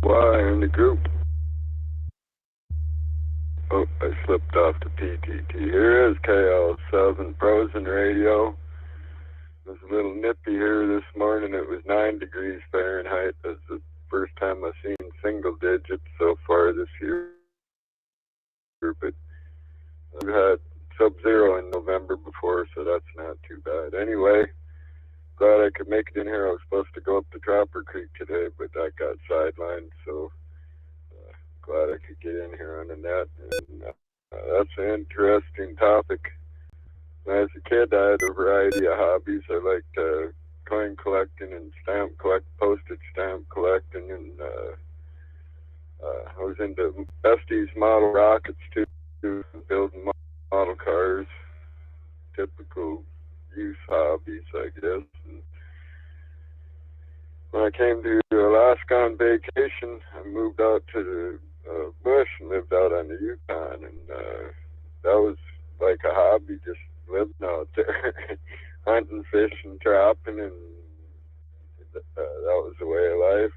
Why in the group? Oh, I slipped off the PTT. Here is KL7 Frozen Radio. It was a little nippy here this morning. It was 9 degrees Fahrenheit. That's the first time I've seen single digits so far this year. But I've had sub-zero in November before, so that's not too bad. Anyway, glad I could make it in here. I was supposed to go up to Trapper Creek today, but that got sidelined, so glad I could get in here on the net. And that's an interesting topic. When I was a kid, I had a variety of hobbies. I liked coin collecting and postage stamp collecting, and I was into Estes model rockets too, building model cars, typical youth hobbies, I guess. And when I came to Alaska on vacation, I moved out to the bush and lived out on the Yukon, and that was like a hobby, just living out there, hunting, fishing, trapping, and that was the way of life.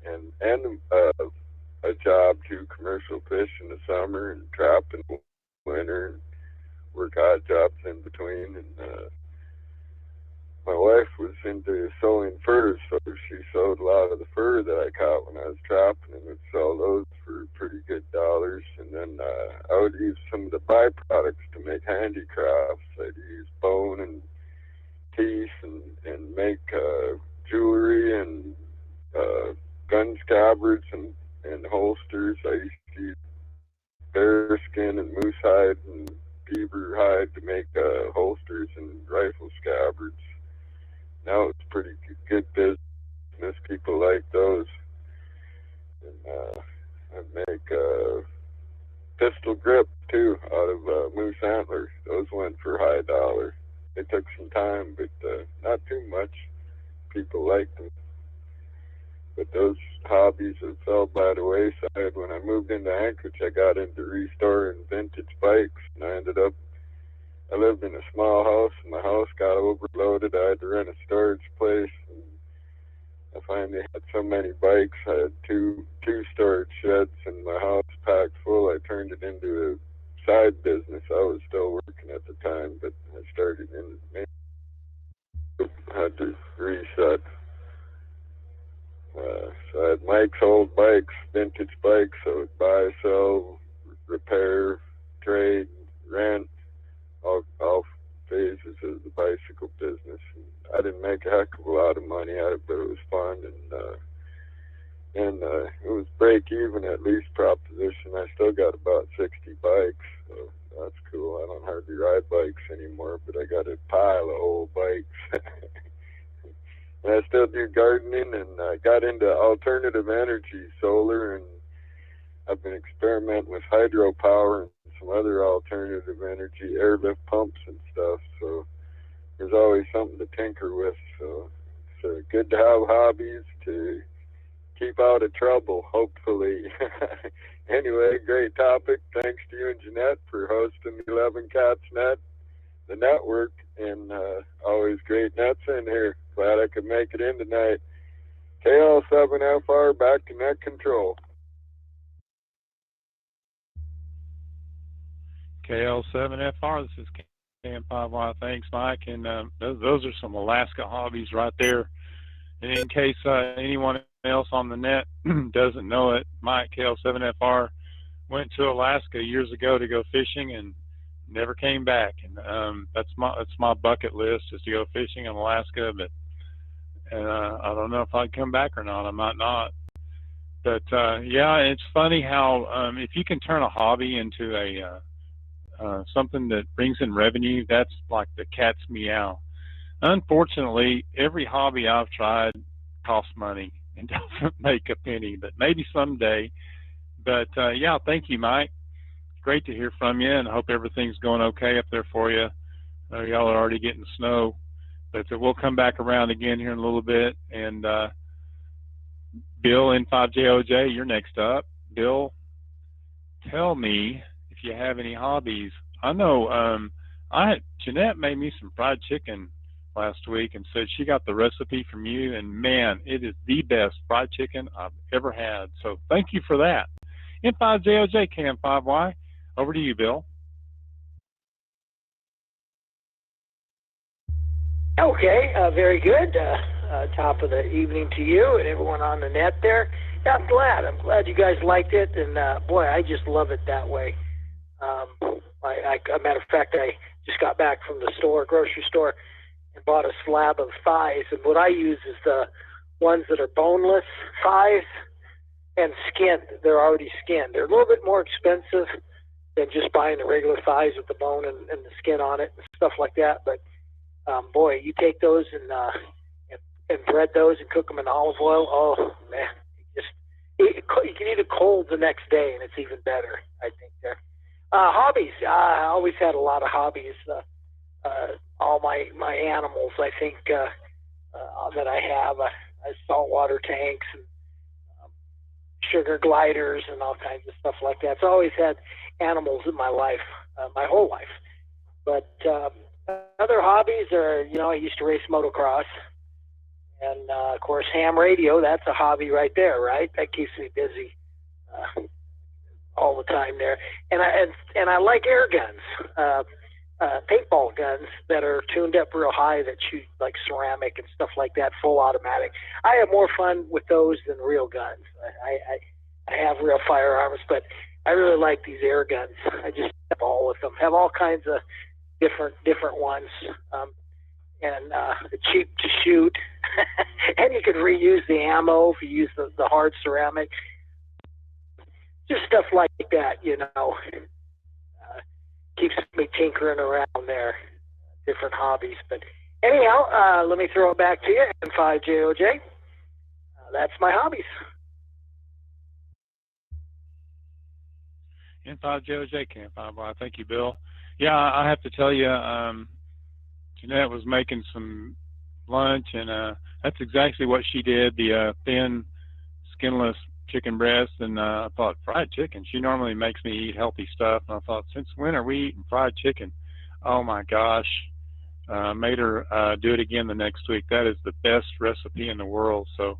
And a job too, commercial fish in the summer and trap in the winter, and work odd jobs in between. And my wife was into sewing furs, so she sewed a lot of the fur that I caught when I was trapping, and would sell those for pretty good dollars. And then I would use some of the byproducts to make handicrafts. I'd use bone and teeth and make jewelry and gun scabbards and holsters. I used to use bear skin and moose hide and beaver hide to make holsters and rifle scabbards. Now it's pretty good business. People like those. And I make pistol grip too out of moose antlers. Those went for high dollar. It took some time, but not too much. People liked them. But those hobbies have fell by the wayside. When I moved into Anchorage, I got into restoring vintage bikes, and I lived in a small house, and my house got overloaded. I had to rent a storage place, and I finally had so many bikes. I had two storage sheds, and my house packed full. I turned it into a side business. I was still working at the time, but I started in had to reset. So I had Mike's old bikes, vintage bikes. I would buy, sell, repair, trade, rent, all phases of the bicycle business. And I didn't make a heck of a lot of money at it, but it was fun, and it was break even at lease proposition. I still got about 60 bikes, so that's cool. I don't hardly ride bikes anymore, but I got a pile of old bikes. And I still do gardening, and I got into alternative energy, solar, and I've been experimenting with hydropower and some other alternative energy, airlift pumps and stuff. So there's always something to tinker with. So it's good to have hobbies to keep out of trouble, hopefully. Anyway, great topic. Thanks to you and Jeanette for hosting the 11 Cats Net, the network, and always great nets in here. Glad I could make it in tonight. KL7FR, back to net control. KL7FR, this is KM5Y. Thanks, Mike. And those are some Alaska hobbies right there. And in case anyone else on the net doesn't know it, Mike, KL7FR, went to Alaska years ago to go fishing and never came back. And that's my bucket list, is to go fishing in Alaska. But I don't know if I'd come back or not. I might not. But yeah, it's funny how if you can turn a hobby into a something that brings in revenue, that's like the cat's meow. Unfortunately, every hobby I've tried costs money and doesn't make a penny, but maybe someday. But yeah, thank you, Mike. Great to hear from you, and I hope everything's going okay up there for you. Y'all are already getting snow, but we'll come back around again here in a little bit. And Bill, N5JOJ, you're next up. Bill, tell me if you have any hobbies. I know Jeanette made me some fried chicken last week and said she got the recipe from you, and man, it is the best fried chicken I've ever had. So thank you for that. N5JOJ, KM5Y, over to you, Bill. Okay, very good. Top of the evening to you and everyone on the net there. Yeah, I'm glad you guys liked it, and boy, I just love it that way. A matter of fact, I just got back from the grocery store, and bought a slab of thighs, and what I use is the ones that are boneless thighs and skinned. They're already skinned. They're a little bit more expensive than just buying the regular thighs with the bone and the skin on it and stuff like that. But boy, you take those and bread those and cook them in olive oil. Oh man, you can eat it cold the next day, and it's even better, I think. There. Hobbies. I always had a lot of hobbies. All my animals, I think, that I have, saltwater tanks and sugar gliders and all kinds of stuff like that. So I always had animals in my life, my whole life. But other hobbies are, I used to race motocross. And, of course, ham radio, that's a hobby right there, right? That keeps me busy all the time there. And I like air guns, paintball guns that are tuned up real high that shoot like ceramic and stuff like that, full automatic. I have more fun with those than real guns. I have real firearms, but I really like these air guns. I just have all with them. Have all kinds of different ones. And cheap to shoot, and you can reuse the ammo if you use the hard ceramic. just stuff like that, keeps me tinkering around there, different hobbies. But anyhow, let me throw it back to you, M5JOJ. That's my hobbies. N5JOJ Camp 5Y. Thank you, Bill. Yeah, I have to tell you, Jeanette was making some lunch, and that's exactly what she did, the thin, skinless chicken breast, and I thought, fried chicken? She normally makes me eat healthy stuff, and I thought, since when are we eating fried chicken? Oh, my gosh. Made her do it again the next week. That is the best recipe in the world. So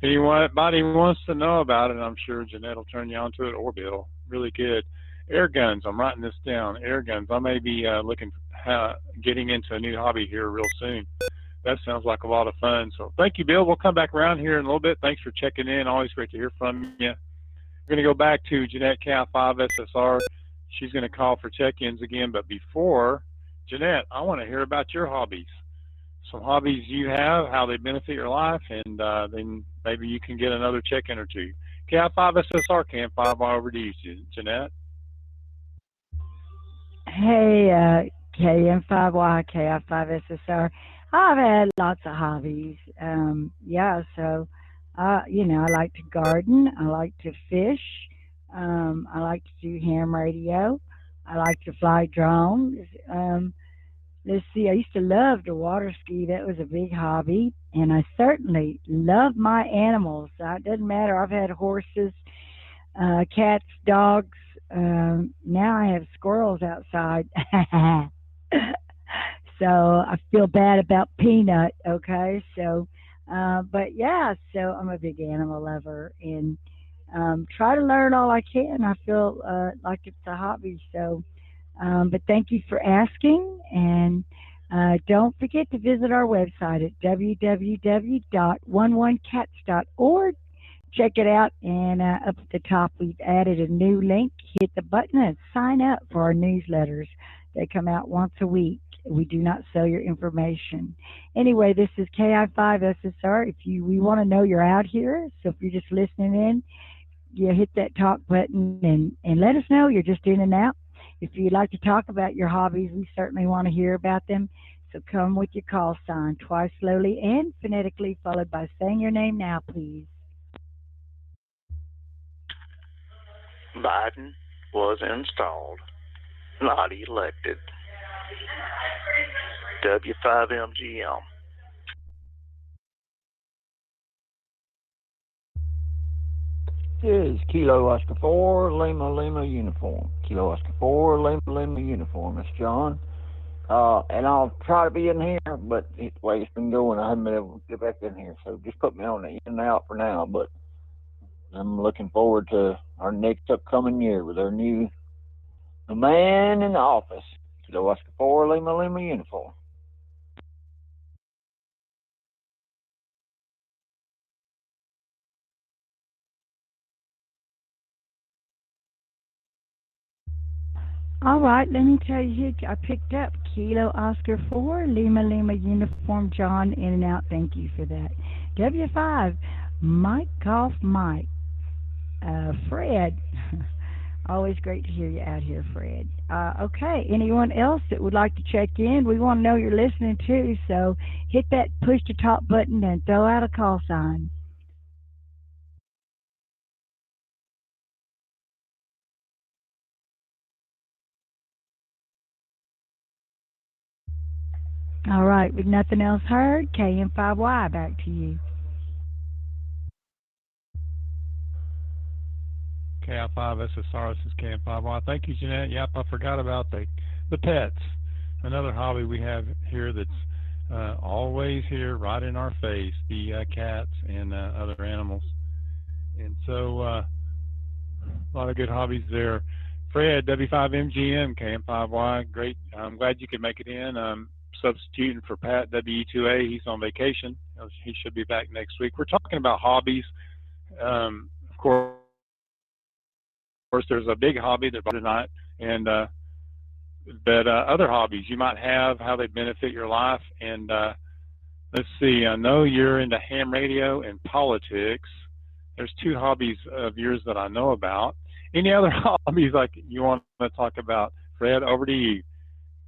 if anybody wants to know about it, I'm sure Jeanette will turn you on to it, or Bill. Really good. Air guns. I'm writing this down. Air guns. I may be getting into a new hobby here real soon. That sounds like a lot of fun. So thank you, Bill. We'll come back around here in a little bit. Thanks for checking in. Always great to hear from you. We're going to go back to Jeanette Cal5SSR. She's going to call for check-ins again. But before, Jeanette, I want to hear about your hobbies. Some hobbies you have, how they benefit your life, and then maybe you can get another check-in or two. Cal5SSR, Cam5, over to you, Jeanette. Hey, KM5Y, KI5SSR. I've had lots of hobbies. Yeah, so, I like to garden. I like to fish. I like to do ham radio. I like to fly drones. Let's see, I used to love to water ski. That was a big hobby. And I certainly love my animals. It doesn't matter. I've had horses, cats, dogs. Now I have squirrels outside. So I feel bad about Peanut, okay? So, but yeah, so I'm a big animal lover and try to learn all I can. I feel like it's a hobby. So, but thank you for asking. And don't forget to visit our website at www.11cats.org. Check it out, and up at the top we've added a new link. Hit the button and sign up for our newsletters. They come out once a week. We do not sell your information. Anyway, this is KI5SSR. We want to know you're out here, so if you're just listening in, you hit that talk button and let us know you're just in and out. If you'd like to talk about your hobbies, we certainly want to hear about them. So come with your call sign, twice slowly and phonetically, followed by saying your name now, please. Biden was installed, not elected. W5MGM. This is Kilo Oscar 4, Lima Lima Uniform. Kilo Oscar 4, Lima Lima Uniform. It's John. And I'll try to be in here, but the way it's been going, I haven't been able to get back in here. So just put me on the in and out for now. But I'm looking forward to our next upcoming year with our new man in the office. Kilo Oscar 4, Lima Lima Uniform. All right, let me tell you, I picked up Kilo Oscar 4, Lima Lima Uniform, John, in and out. Thank you for that. W5, Mike Golf Mike. Fred. Always great to hear you out here, Fred. Okay, anyone else that would like to check in? We want to know you're listening too, so hit that push to talk button and throw out a call sign. All right, with nothing else heard, KM5Y, back to you. KI5SSR, this is KM5Y. Thank you, Jeanette. Yep, I forgot about the pets. Another hobby we have here that's always here, right in our face, the cats and other animals. And so a lot of good hobbies there. Fred, W5MGM, KM5Y, great. I'm glad you could make it in. Substituting for Pat, W2A. He's on vacation. He should be back next week. We're talking about hobbies. Of course, there's a big hobby that tonight, and but other hobbies you might have, how they benefit your life. And let's see, I know you're into ham radio and politics. There's two hobbies of yours that I know about. Any other hobbies like you want to talk about? Fred, over to you.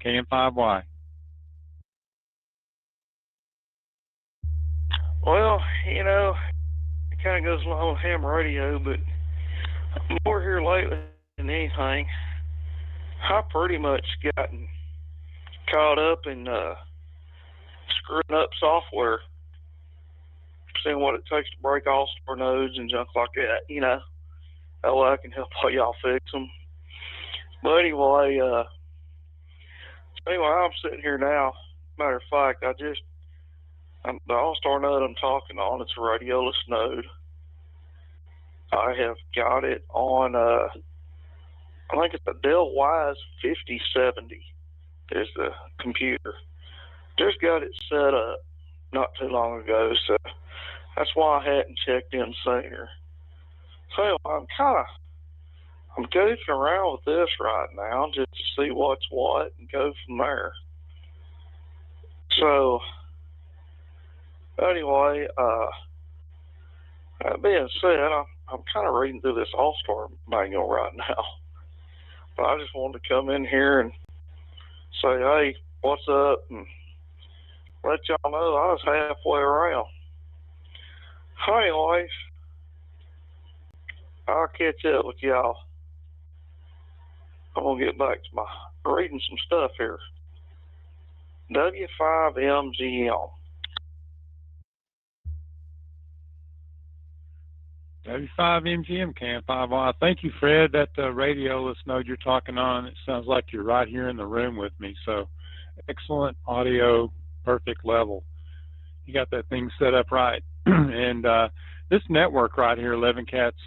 KM5Y. Well, it kind of goes along with ham radio, but more here lately than anything. I pretty much gotten caught up in screwing up software, seeing what it takes to break all-star nodes and junk like that. That way I can help all y'all fix them. But anyway, I'm sitting here now. Matter of fact, the all-star node I'm talking on, it's a radioless node. I have got it on, I think it's a Dell Wise 5070 is the computer. Just got it set up not too long ago, so that's why I hadn't checked in sooner. So anyway, I'm goofing around with this right now just to see what's what and go from there. So anyway, that being said, I'm kind of reading through this All-Star manual right now. But I just wanted to come in here and say, hey, what's up? And let y'all know I was halfway around. Anyways, I'll catch up with y'all. I'm going to get back to my reading some stuff here. W5MGM. W5MGM, KM5Y. Thank you, Fred. That radioless node you're talking on, it sounds like you're right here in the room with me. So excellent audio, perfect level. You got that thing set up right. And this network right here, 11 Cats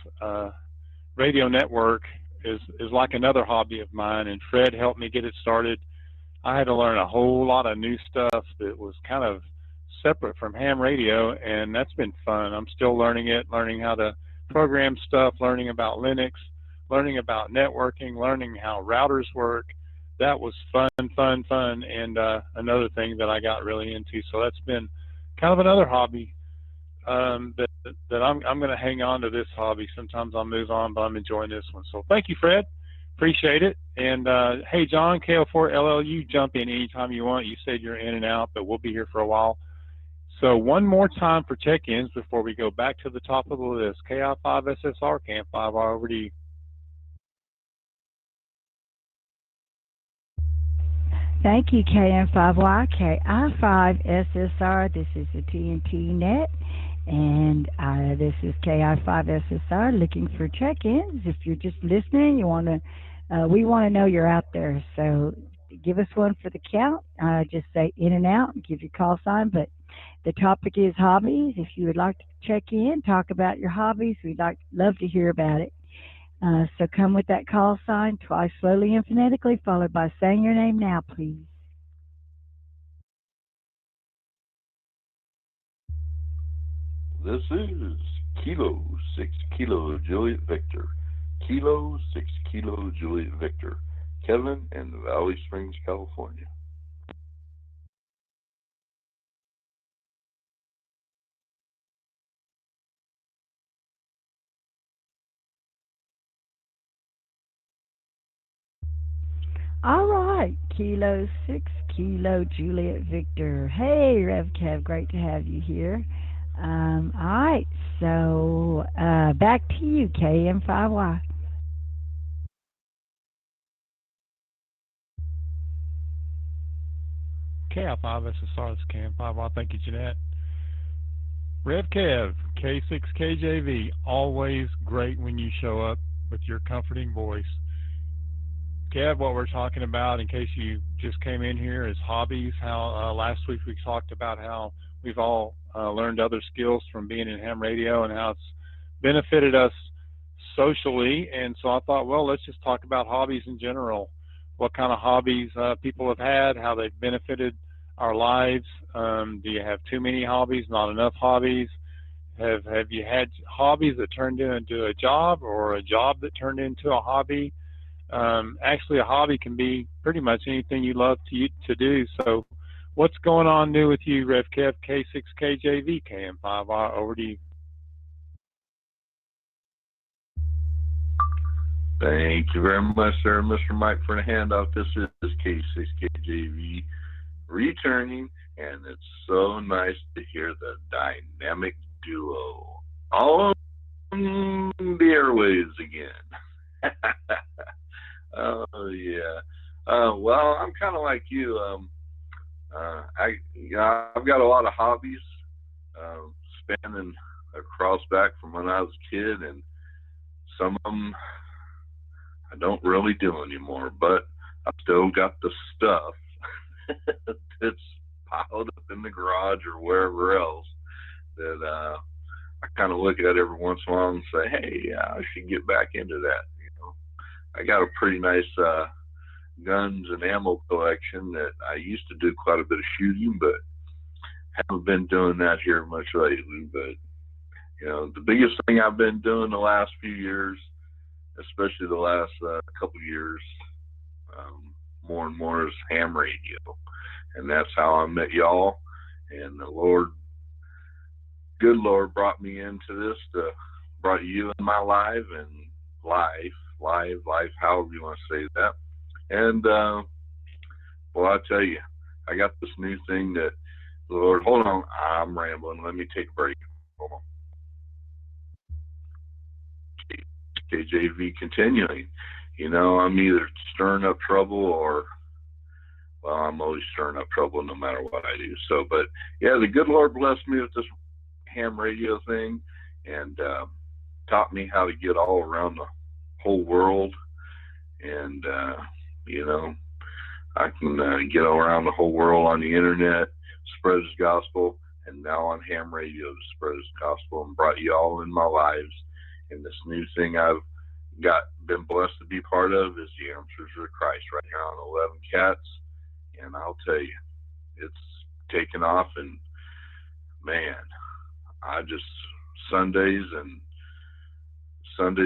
radio network, is like another hobby of mine. And Fred helped me get it started. I had to learn a whole lot of new stuff that was kind of separate from ham radio, and that's been fun. I'm still learning it, learning how to program stuff, learning about Linux, learning about networking, learning how routers work. That was fun, and another thing that I got really into. So that's been kind of another hobby that I'm going to hang on to this hobby. Sometimes I'll move on, but I'm enjoying this one. So thank you, Fred. Appreciate it. And hey, John, KO4LLU, jump in anytime you want. You said you're in and out, but we'll be here for a while. So one more time for check-ins before we go back to the top of the list. KI5SSR, KM5R, over to you. Thank you, KM5Y, KI5SSR. This is the TNT Net, and this is KI5SSR looking for check-ins. If you're just listening, you want to, we want to know you're out there. So give us one for the count. Just say in and out and give your call sign. But the topic is hobbies. If you would like to check in, talk about your hobbies, we'd love to hear about it. So come with that call sign twice slowly and phonetically, followed by saying your name now, please. This is Kilo 6 Kilo Juliet Victor. Kilo 6 Kilo Juliet Victor. Kevin in Valley Springs, California. All right, Kilo 6 Kilo Juliet Victor. Hey, Rev Kev, great to have you here. All right, so back to you, KM5Y. KI5SSR, this KM5Y. Thank you, Jeanette. Rev Kev, K6KJV, always great when you show up with your comforting voice. Kev, what we're talking about, in case you just came in here, is hobbies. How last week we talked about how we've all learned other skills from being in ham radio and how it's benefited us socially. And so I thought, well, let's just talk about hobbies in general. What kind of hobbies people have had, how they've benefited our lives. Do you have too many hobbies, not enough hobbies? Have you had hobbies that turned into a job, or a job that turned into a hobby? Actually, a hobby can be pretty much anything you love to do. So what's going on new with you, Rev Kev, K6KJV, KM5R? Over to you. Thank you very much, sir, Mr. Mike, for the handout. This is K6KJV returning, and it's so nice to hear the dynamic duo on the airwaves again. Oh yeah. Well, I'm kind of like you. I've got a lot of hobbies, spanning across back from when I was a kid, and some of them I don't really do anymore. But I've still got the stuff that's piled up in the garage or wherever else that I kind of look at every once in a while and say, hey, I should get back into that. I got a pretty nice guns and ammo collection that I used to do quite a bit of shooting, but haven't been doing that here much lately. But the biggest thing I've been doing the last few years, especially the last couple years, more and more, is ham radio, and that's how I met y'all. And the Lord, good Lord, brought me into this, brought you in my life, and life, however you want to say that. And well, I tell you, I got this new thing that the Lord. Hold on, I'm rambling. Let me take a break. Hold on. KJV continuing. I'm either stirring up trouble or, well, I'm always stirring up trouble no matter what I do. So, but yeah, the good Lord blessed me with this ham radio thing, and taught me how to get all around the whole world. And I can get around the whole world on the internet, spread His gospel, and now on ham radio to spread His gospel, and brought you all in my lives. And this new thing I've been blessed to be part of is the Answers of Christ right here on 11 Cats. And I'll tell you, it's taken off, and man, Sundays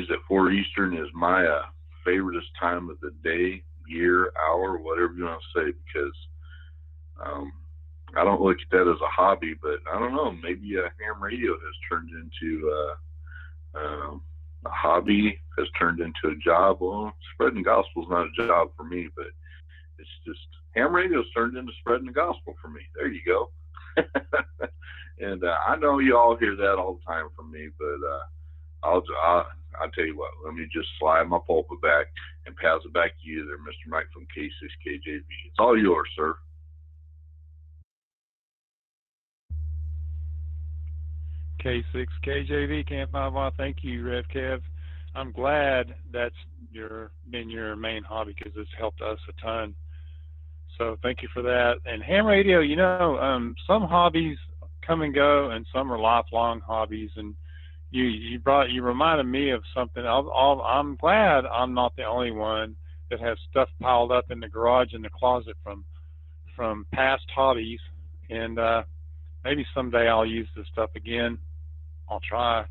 at 4 Eastern is my favoriteest time of the day, year, hour, whatever you want to say, because I don't look at that as a hobby, but I don't know, maybe ham radio has turned into a hobby, has turned into a job. Well, spreading the gospel is not a job for me, but it's just ham radio's turned into spreading the gospel for me. There you go. And I know you all hear that all the time from me, but I'll tell you what, let me just slide my pulpit back and pass it back to you there, Mr. Mike from K6KJV. It's all yours, sir. K6KJV, Camp 5Y. Thank you, Rev Kev. I'm glad that's been your main hobby, because it's helped us a ton. So thank you for that. And ham radio, some hobbies come and go, and some are lifelong hobbies. And you reminded me of something. I'm glad I'm not the only one that has stuff piled up in the garage and the closet from past hobbies. And maybe someday I'll use this stuff again. I'll try.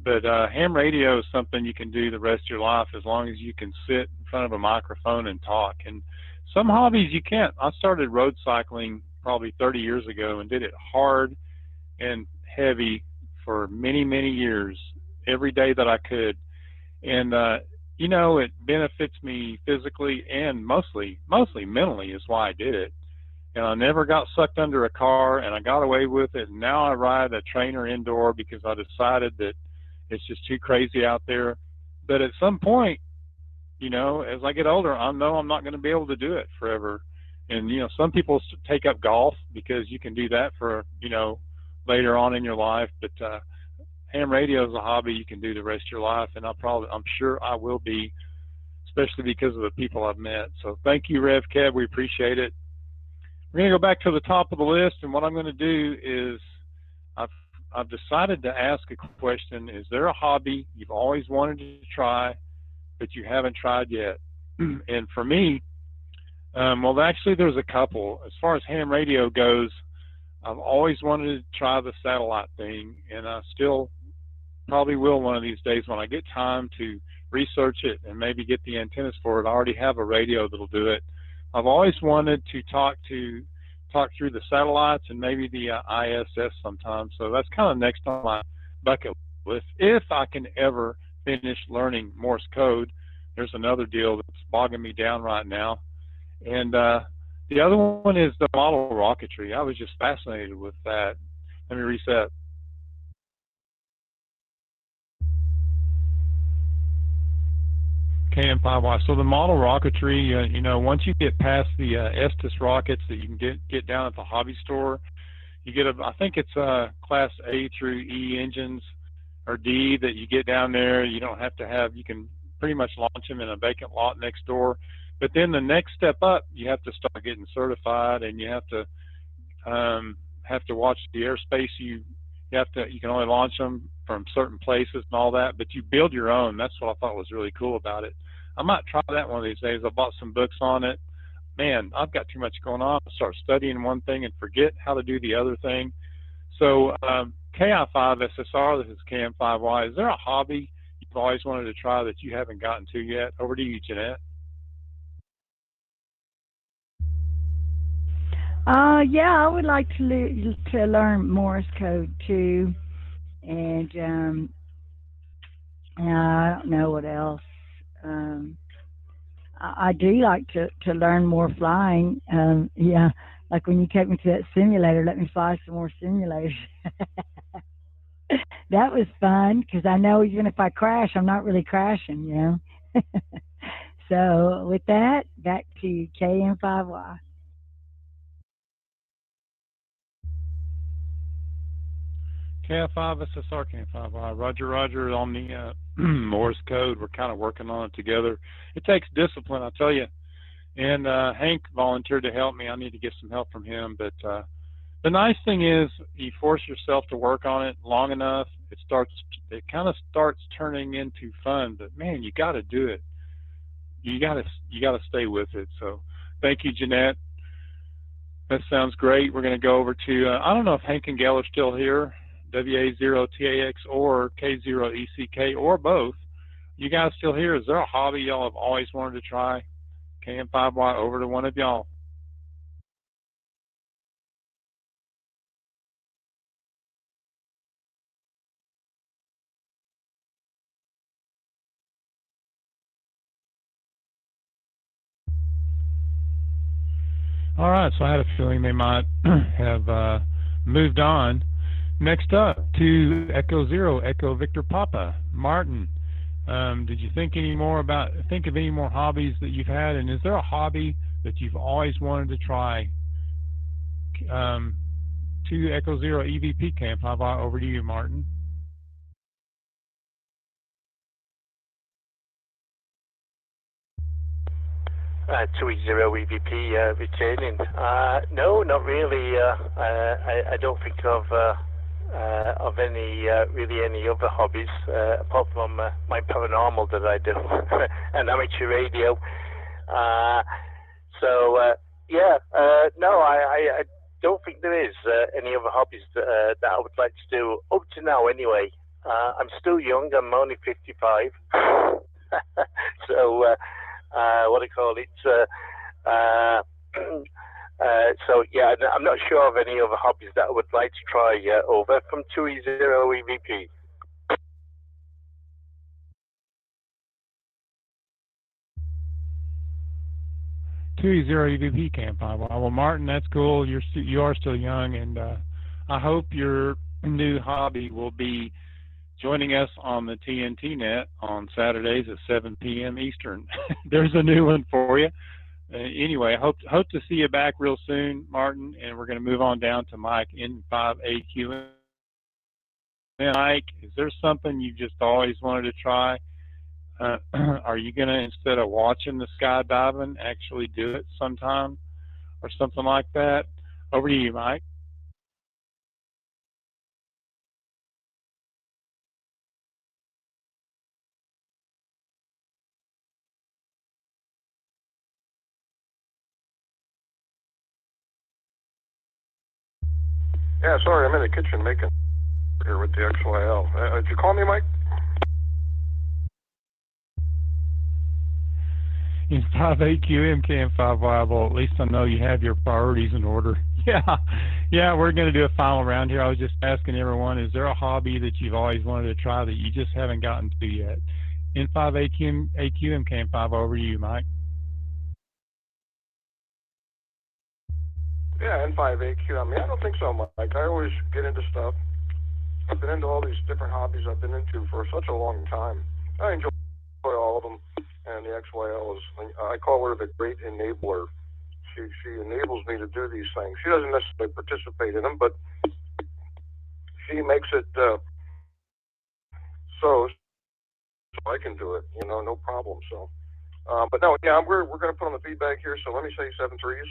But ham radio is something you can do the rest of your life, as long as you can sit in front of a microphone and talk. And some hobbies you can't. I started road cycling probably 30 years ago and did it hard and heavy for many, many years, every day that I could. And it benefits me physically and mostly mentally is why I did it. And I never got sucked under a car, and I got away with it. And now I ride a trainer indoor because I decided that it's just too crazy out there. But at some point, as I get older, I know I'm not going to be able to do it forever. And, some people take up golf because you can do that for, later on in your life. But ham radio is a hobby you can do the rest of your life, and I'm sure I will be, especially because of the people I've met. So thank you, Rev Kev. We appreciate it. We're going to go back to the top of the list, and what I'm going to do is I've decided to ask a question. Is there a hobby you've always wanted to try but you haven't tried yet? And for me, well, actually there's a couple. As far as ham radio goes, I've always wanted to try the satellite thing, and I still probably will one of these days when I get time to research it and maybe get the antennas for it. I already have a radio that'll do it. I've always wanted to talk through the satellites and maybe the ISS sometimes. So that's kind of next on my bucket list, if I can ever finish learning Morse code. There's another deal that's bogging me down right now. And the other one is the model rocketry. I was just fascinated with that. Let me reset. KM5Y. So the model rocketry, once you get past the Estes rockets that you can get down at the hobby store, you get I think it's class A through E engines or D that you get down there. You don't have to you can pretty much launch them in a vacant lot next door. But then the next step up, you have to start getting certified, and you have to watch the airspace. You can only launch them from certain places and all that, but you build your own. That's what I thought was really cool about it. I might try that one of these days. I bought some books on it. Man, I've got too much going on. I start studying one thing and forget how to do the other thing. So KI5SSR, this is KM5Y. Is there a hobby you've always wanted to try that you haven't gotten to yet? Over to you, Jeanette. Yeah, I would like to learn Morse code too, and I don't know what else. Um, I do like to learn more flying. Yeah, like when you take me to that simulator, let me fly some more simulators. That was fun because I know even if I crash, I'm not really crashing, you know. So with that, back to KM5Y. KF5SSR, KF5Y. Roger, Roger on the Morse code. We're kind of working on it together. It takes discipline, I tell you. And Hank volunteered to help me. I need to get some help from him. But the nice thing is, you force yourself to work on it long enough, it kind of starts turning into fun. But man, you got to do it. You got to stay with it. So, thank you, Jeanette. That sounds great. We're going to go over to I don't know if Hank and Gail are still here. WA0TAX or K0ECK or both. You guys still here? Is there a hobby y'all have always wanted to try? KM5Y, over to one of y'all. All right, so I had a feeling they might have moved on. Next up to Echo Zero, Echo Victor Papa. Martin, did you think of any more hobbies that you've had, and is there a hobby that you've always wanted to try? To Echo Zero EVP Camp, how about over to you, Martin? 280 EVP returning. No, not really. I don't think of any really any other hobbies apart from my paranormal that I do and amateur radio. Yeah, no, I don't think there is any other hobbies that I would like to do up to now. Anyway, I'm still young. I'm only 55, so. What do you call it? So yeah, I'm not sure of any other hobbies that I would like to try over from 2E0 EVP. 2E0 EVP Camp 5. Well, Martin, that's cool. You are still young, and I hope your new hobby will be joining us on the TNT net on Saturdays at 7 p.m. Eastern. There's a new one for you. Anyway, hope to see you back real soon, Martin, and we're going to move on down to Mike N5AQM. Mike, is there something you just always wanted to try? Are you going to, instead of watching the skydiving, actually do it sometime or something like that? Over to you, Mike. Yeah, sorry, I'm in the kitchen making here with the XYL. Did you call me, Mike? In 5AQM Cam 5 Viable, at least I know you have your priorities in order. Yeah, we're going to do a final round here. I was just asking everyone, is there a hobby that you've always wanted to try that you just haven't gotten to yet? N5AQM KM5, over to you, Mike. Yeah, N5AQ. I mean, I don't think so, Mike. I always get into stuff. I've been into all these different hobbies I've been into for such a long time. I enjoy all of them, and the XYL is, I call her the great enabler. She enables me to do these things. She doesn't necessarily participate in them, but she makes it so I can do it, no problem. So, but no, yeah, we're going to put on the feedback here. So let me say 7 threes.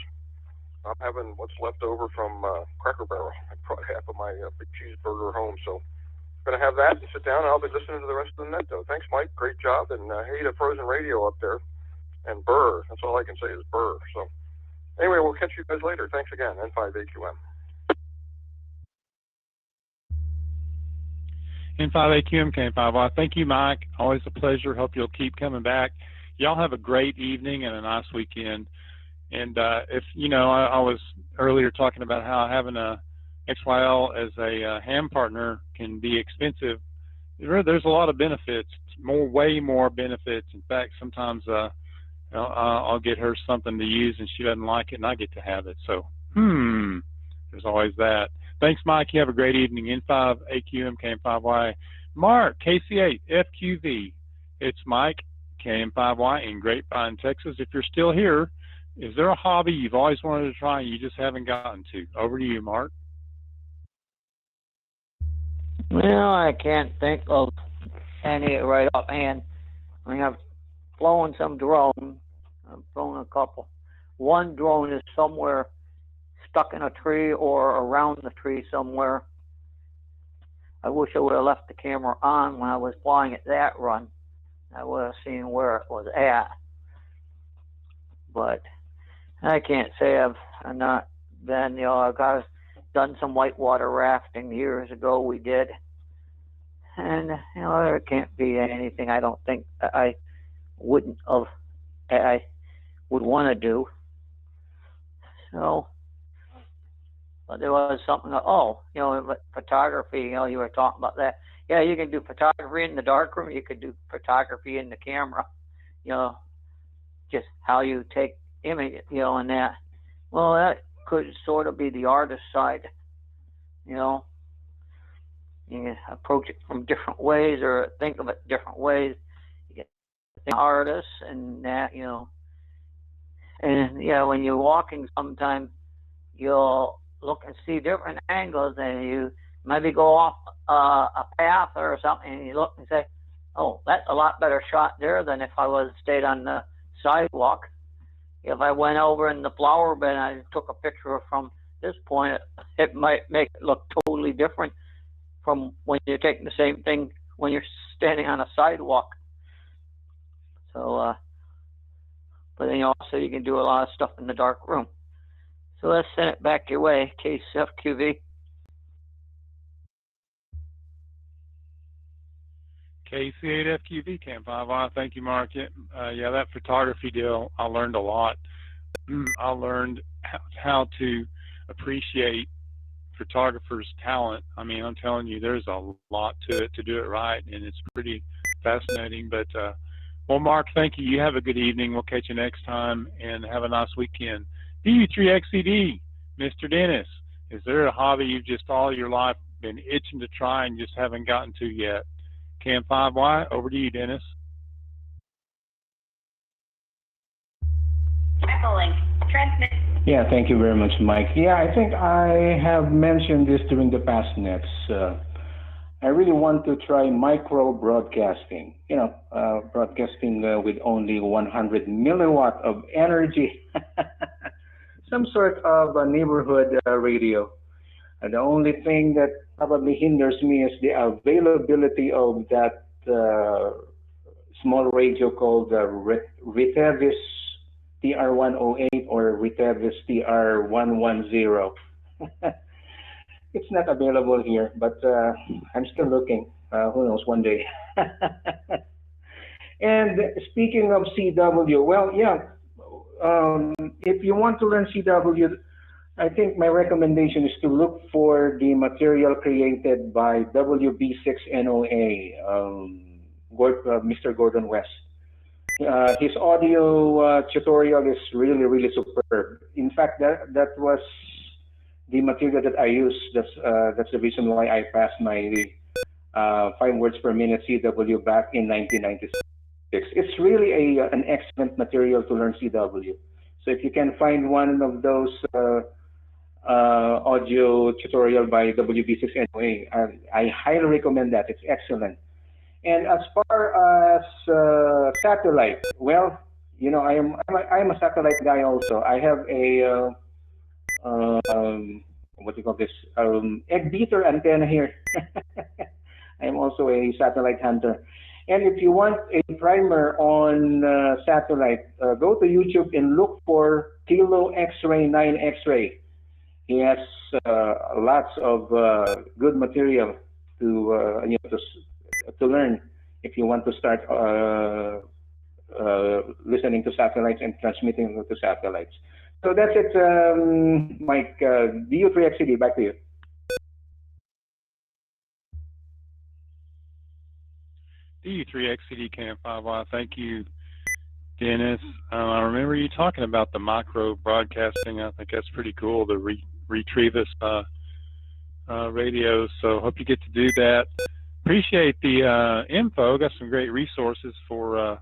I'm having what's left over from Cracker Barrel. I brought half of my big cheeseburger home, so I'm going to have that and sit down, and I'll be listening to the rest of the net, though. Thanks, Mike. Great job. And hey to Frozen Radio up there. And Burr. That's all I can say is Burr. So anyway, we'll catch you guys later. Thanks again. N5AQM. N5AQM KM5. Well, thank you, Mike. Always a pleasure. Hope you'll keep coming back. Y'all have a great evening and a nice weekend. And if, I was earlier talking about how having a XYL as a ham partner can be expensive. There's a lot of benefits, way more benefits. In fact, sometimes I'll get her something to use and she doesn't like it and I get to have it. So, there's always that. Thanks, Mike. You have a great evening. N5AQM KM5Y. Mark, KC8FQV. It's Mike, KM5Y in Grapevine, Texas. If you're still here, is there a hobby you've always wanted to try and you just haven't gotten to? Over to you, Mark. Well, I can't think of any right offhand. I mean, I've flown some drones. I've flown a couple. One drone is somewhere stuck in a tree or around the tree somewhere. I wish I would have left the camera on when I was flying at that run. I would have seen where it was at. But I can't say I've not been, I've done some whitewater rafting years ago. We did. And, there can't be anything I don't think I would want to do. So, but there was something, photography, you were talking about that. Yeah, you can do photography in the darkroom. You could do photography in the camera, just how you take image, and that. Well, that could sort of be the artist side, You can approach it from different ways or think of it different ways. You get artists and that, And, when you're walking sometimes, you'll look and see different angles and you maybe go off a path or something and you look and say, oh, that's a lot better shot there than if I was stayed on the sidewalk. If I went over in the flower bed and I took a picture from this point, it might make it look totally different from when you're taking the same thing when you're standing on a sidewalk. So, but then also you can do a lot of stuff in the dark room. So let's send it back your way, KCFQV. KC8FQV KM5Y. Thank you, Mark. Yeah, that photography deal, I learned a lot. I learned how to appreciate photographers' talent. I mean, I'm telling you, there's a lot to it to do it right, and it's pretty fascinating. But, well, Mark, thank you. You have a good evening. We'll catch you next time, and have a nice weekend. DU3XCD, Mr. Dennis, is there a hobby you've just all your life been itching to try and just haven't gotten to yet? KM5Y, over to you, Dennis. Echoing. Transmit. Yeah, thank you very much, Mike. Yeah, I think I have mentioned this during the past nets. I really want to try micro broadcasting, broadcasting with only 100 milliwatt of energy, some sort of a neighborhood radio. And the only thing that probably hinders me is the availability of that small radio called the Ritevis TR108 or Ritevis TR110. It's not available here, but I'm still looking. Who knows, one day. And speaking of CW, well, yeah, if you want to learn CW, I think my recommendation is to look for the material created by WB6NOA. Mr. Gordon West. His audio tutorial is really, really superb. In fact, that was the material that I used. That's the reason why I passed my 5 words per minute CW back in 1996. It's really an excellent material to learn CW. So if you can find one of those audio tutorial by WB6NOA, I highly recommend that. It's excellent. And as far as satellite, well, I'm a satellite guy also. I have a what do you call this? Egg beater antenna here. I'm also a satellite hunter. And if you want a primer on satellite, go to YouTube and look for Kilo X-Ray 9 X-Ray. He has lots of good material to learn if you want to start listening to satellites and transmitting to satellites. So that's it, Mike. DU3XCD, back to you. DU3XCD Cam 5Y, thank you, Dennis. I remember you talking about the micro broadcasting. I think that's pretty cool, the Retrievus radio. So hope you get to do that. Appreciate the info. Got some great resources for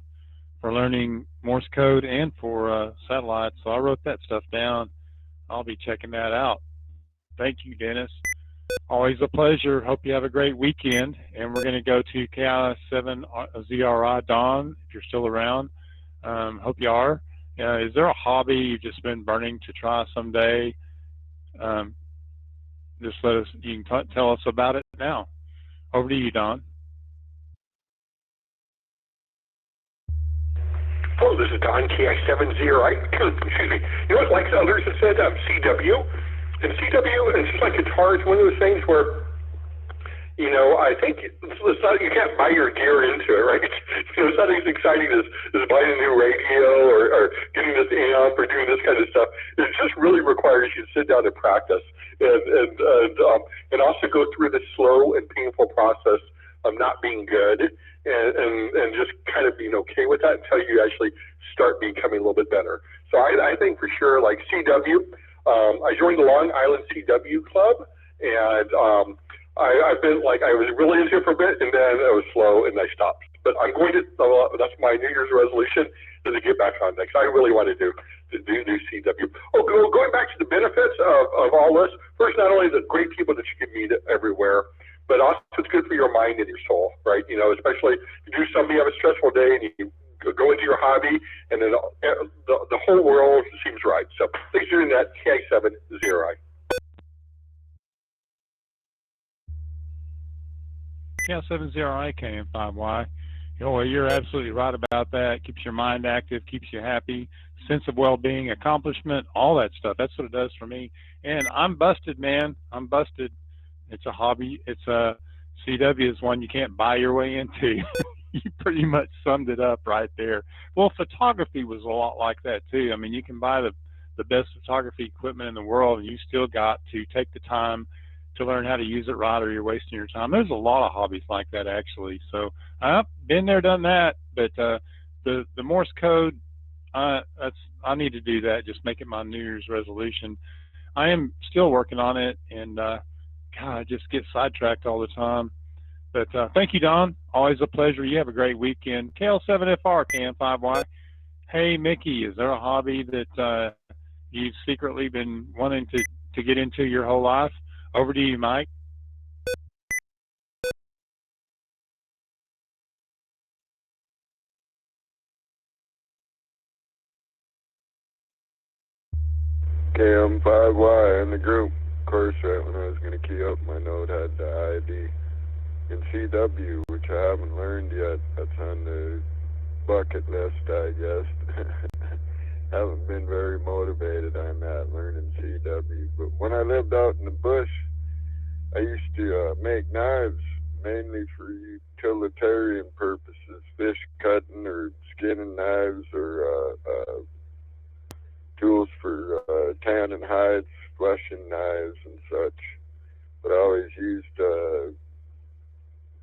learning Morse code and for satellites. So I wrote that stuff down. I'll be checking that out. Thank you, Dennis. Always a pleasure. Hope you have a great weekend. And we're going to go to KI7ZRI. Don, if you're still around. Hope you are. Is there a hobby you've just been burning to try someday? Just let us. You can tell us about it now. Over to you, Don. Hello, this is Don KI70. Excuse me. You know what? Like others have said, CW, and CW, and it's just like guitar. It's one of those things where, I think it's not, you can't buy your gear into it, right? It's not as exciting as buying a new radio or getting this amp or doing this kind of stuff. It just really requires you to sit down and practice and also go through the slow and painful process of not being good and just kind of being okay with that until you actually start becoming a little bit better. So I think for sure, like CW, I joined the Long Island CW Club, and I've been I was really into it for a bit, and then it was slow, and I stopped. But I'm going to, that's my New Year's resolution, is to get back on next. I really want to do CW. Oh, going back to the benefits of all this, first, not only the great people that you can meet everywhere, but also it's good for your mind and your soul, right? Especially if you do something, you have a stressful day, and you go into your hobby, and then the whole world seems right. So thanks for doing that, KI7ZRI. KI7ZRI KM5Y. You're absolutely right about that. Keeps your mind active, keeps you happy, sense of well-being, accomplishment, all that stuff. That's what it does for me. And I'm busted, man. I'm busted. It's a hobby. It's a CW is one you can't buy your way into. You pretty much summed it up right there. Well, photography was a lot like that too. I mean, you can buy the best photography equipment in the world, and you still got to take the time to learn how to use it right, or you're wasting your time. There's a lot of hobbies like that, actually. So I've been there, done that. But the Morse code, I need to do that. Just make it my New Year's resolution. I am still working on it, and God, I just get sidetracked all the time. But thank you, Don. Always a pleasure. You have a great weekend. KL7FR, KM5Y. Hey, Mickey, is there a hobby that you've secretly been wanting to get into your whole life? Over to you, Mike. KM5Y in the group. Of course, when I was going to key up, my note had the ID in CW, which I haven't learned yet. That's on the bucket list, I guess. Haven't been very motivated on that, learning CW. But when I lived out in the bush, I used to make knives, mainly for utilitarian purposes, fish cutting or skinning knives, or tools for tanning hides, fleshing knives and such. But I always used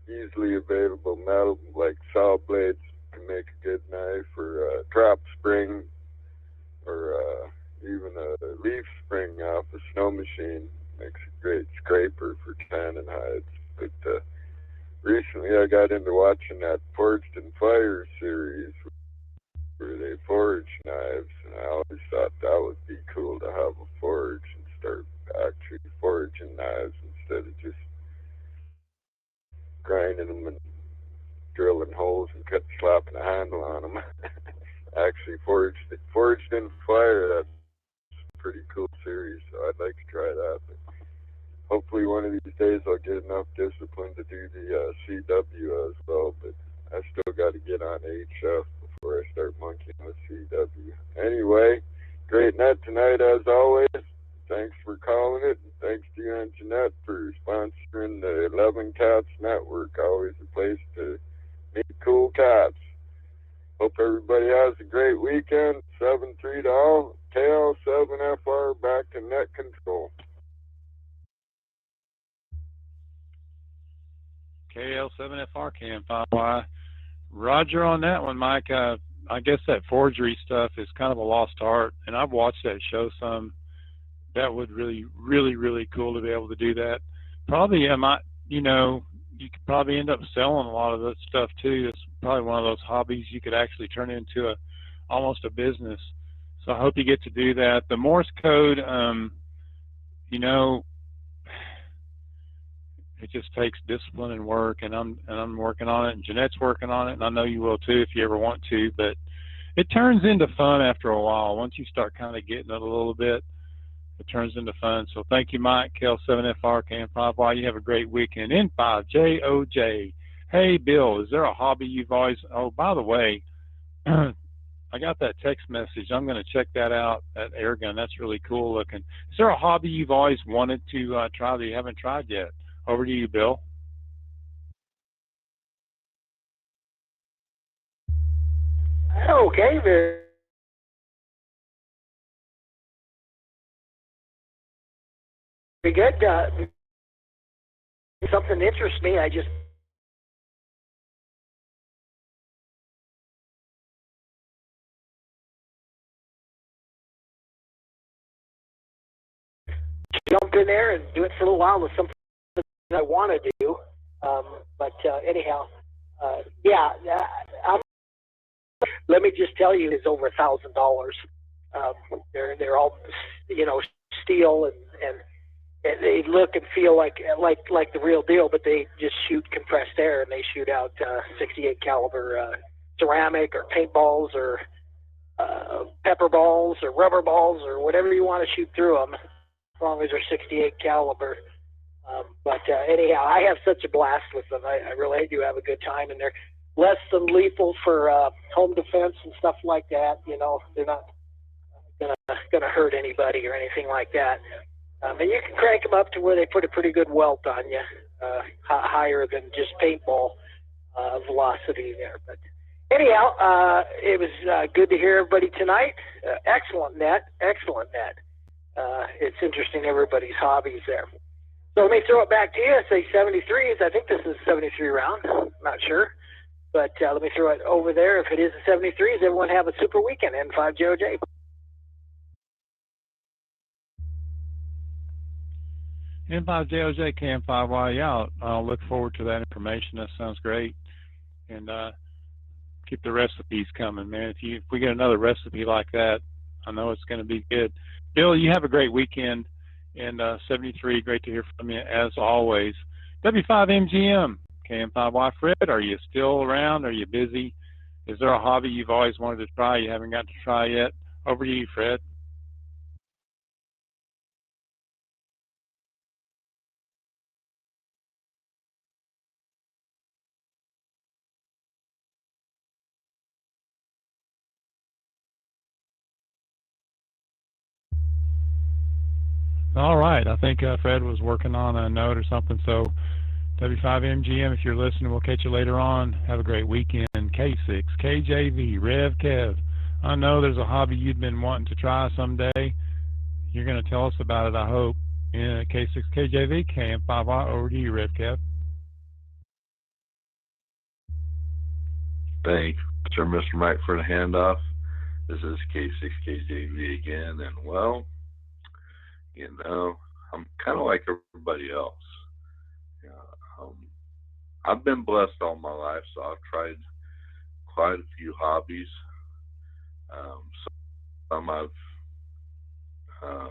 easily available metal like saw blades can make a good knife, or a drop spring, or even a leaf spring off a snow machine makes a great scraper for tanning hides. But recently I got into watching that Forged in Fire series where they forge knives, and I always thought that would be cool to have a forge and start actually forging knives instead of just grinding them and drilling holes and slapping a handle on them. Actually, forged in fire. That's a pretty cool series, so I'd like to try that. But hopefully, one of these days I'll get enough discipline to do the CW as well. But I still got to get on HF before I start monkeying with CW. Anyway, great net tonight as always. Thanks for calling it. And thanks to you and Jeanette for sponsoring the 11 Cats Network. Always a place to meet cool cats. Hope everybody has a great weekend. 7-3 to all. KL7FR back to net control. KL7FR KM5Y. Roger on that one, Mike. I guess that forgery stuff is kind of a lost art, and I've watched that show some. That would really cool to be able to do that. Probably, you could probably end up selling a lot of that stuff too. It's probably one of those hobbies you could actually turn into almost a business. So I hope you get to do that. The Morse code, it just takes discipline and work, and I'm working on it, and Jeanette's working on it, and I know you will too if you ever want to. But it turns into fun after a while. Once you start kind of getting it a little bit, it turns into fun. So thank you, Mike. Kel7FR, KM5Y. You have a great weekend. N5JOJ. Hey, Bill, is there a hobby you've always... Oh, by the way, I got that text message. I'm going to check that out, that air gun. That's really cool looking. Is there a hobby you've always wanted to try that you haven't tried yet? Over to you, Bill. Okay, very good. Something interests me. I just jump in there and do it for a little while. It's something I want to do. But anyhow, yeah. Let me just tell you, it's over $1,000. They're all steel and they look and feel like the real deal, but they just shoot compressed air, and they shoot out 68 caliber ceramic or paintballs or pepper balls or rubber balls or whatever you want to shoot through them, as long as they're 68 caliber. But anyhow, I have such a blast with them. I really do have a good time, and they're less than lethal for home defense and stuff like that. They're not gonna hurt anybody or anything like that. And you can crank them up to where they put a pretty good welt on you, higher than just paintball velocity there. But anyhow, it was good to hear everybody tonight. Excellent net. It's interesting, everybody's hobbies there. So let me throw it back to you. Say 73s. I think this is a 73 round. Not sure. But let me throw it over there. If it is a 73s, everyone have a super weekend. N5JOJ. N5JOJ, KM5Y. Yeah, I'll look forward to that information. That sounds great. And keep the recipes coming, man. If we get another recipe like that, I know it's going to be good. Bill, you have a great weekend. And 73, great to hear from you as always. W5MGM, KM5Y. Fred, are you still around? Are you busy? Is there a hobby you've always wanted to try you haven't got to try yet? Over to you, Fred. All right. I think Fred was working on a note or something. So W5MGM, if you're listening, we'll catch you later on. Have a great weekend. K6, KJV, Rev Kev. I know there's a hobby you've been wanting to try someday. You're going to tell us about it, I hope. K6, KJV, KM5Y. Over to you, Rev Kev. Thanks, Mr. Mike, for the handoff. This is K6KJV again, and well, I'm kind of like everybody else. I've been blessed all my life, so I've tried quite a few hobbies. Some I've uh,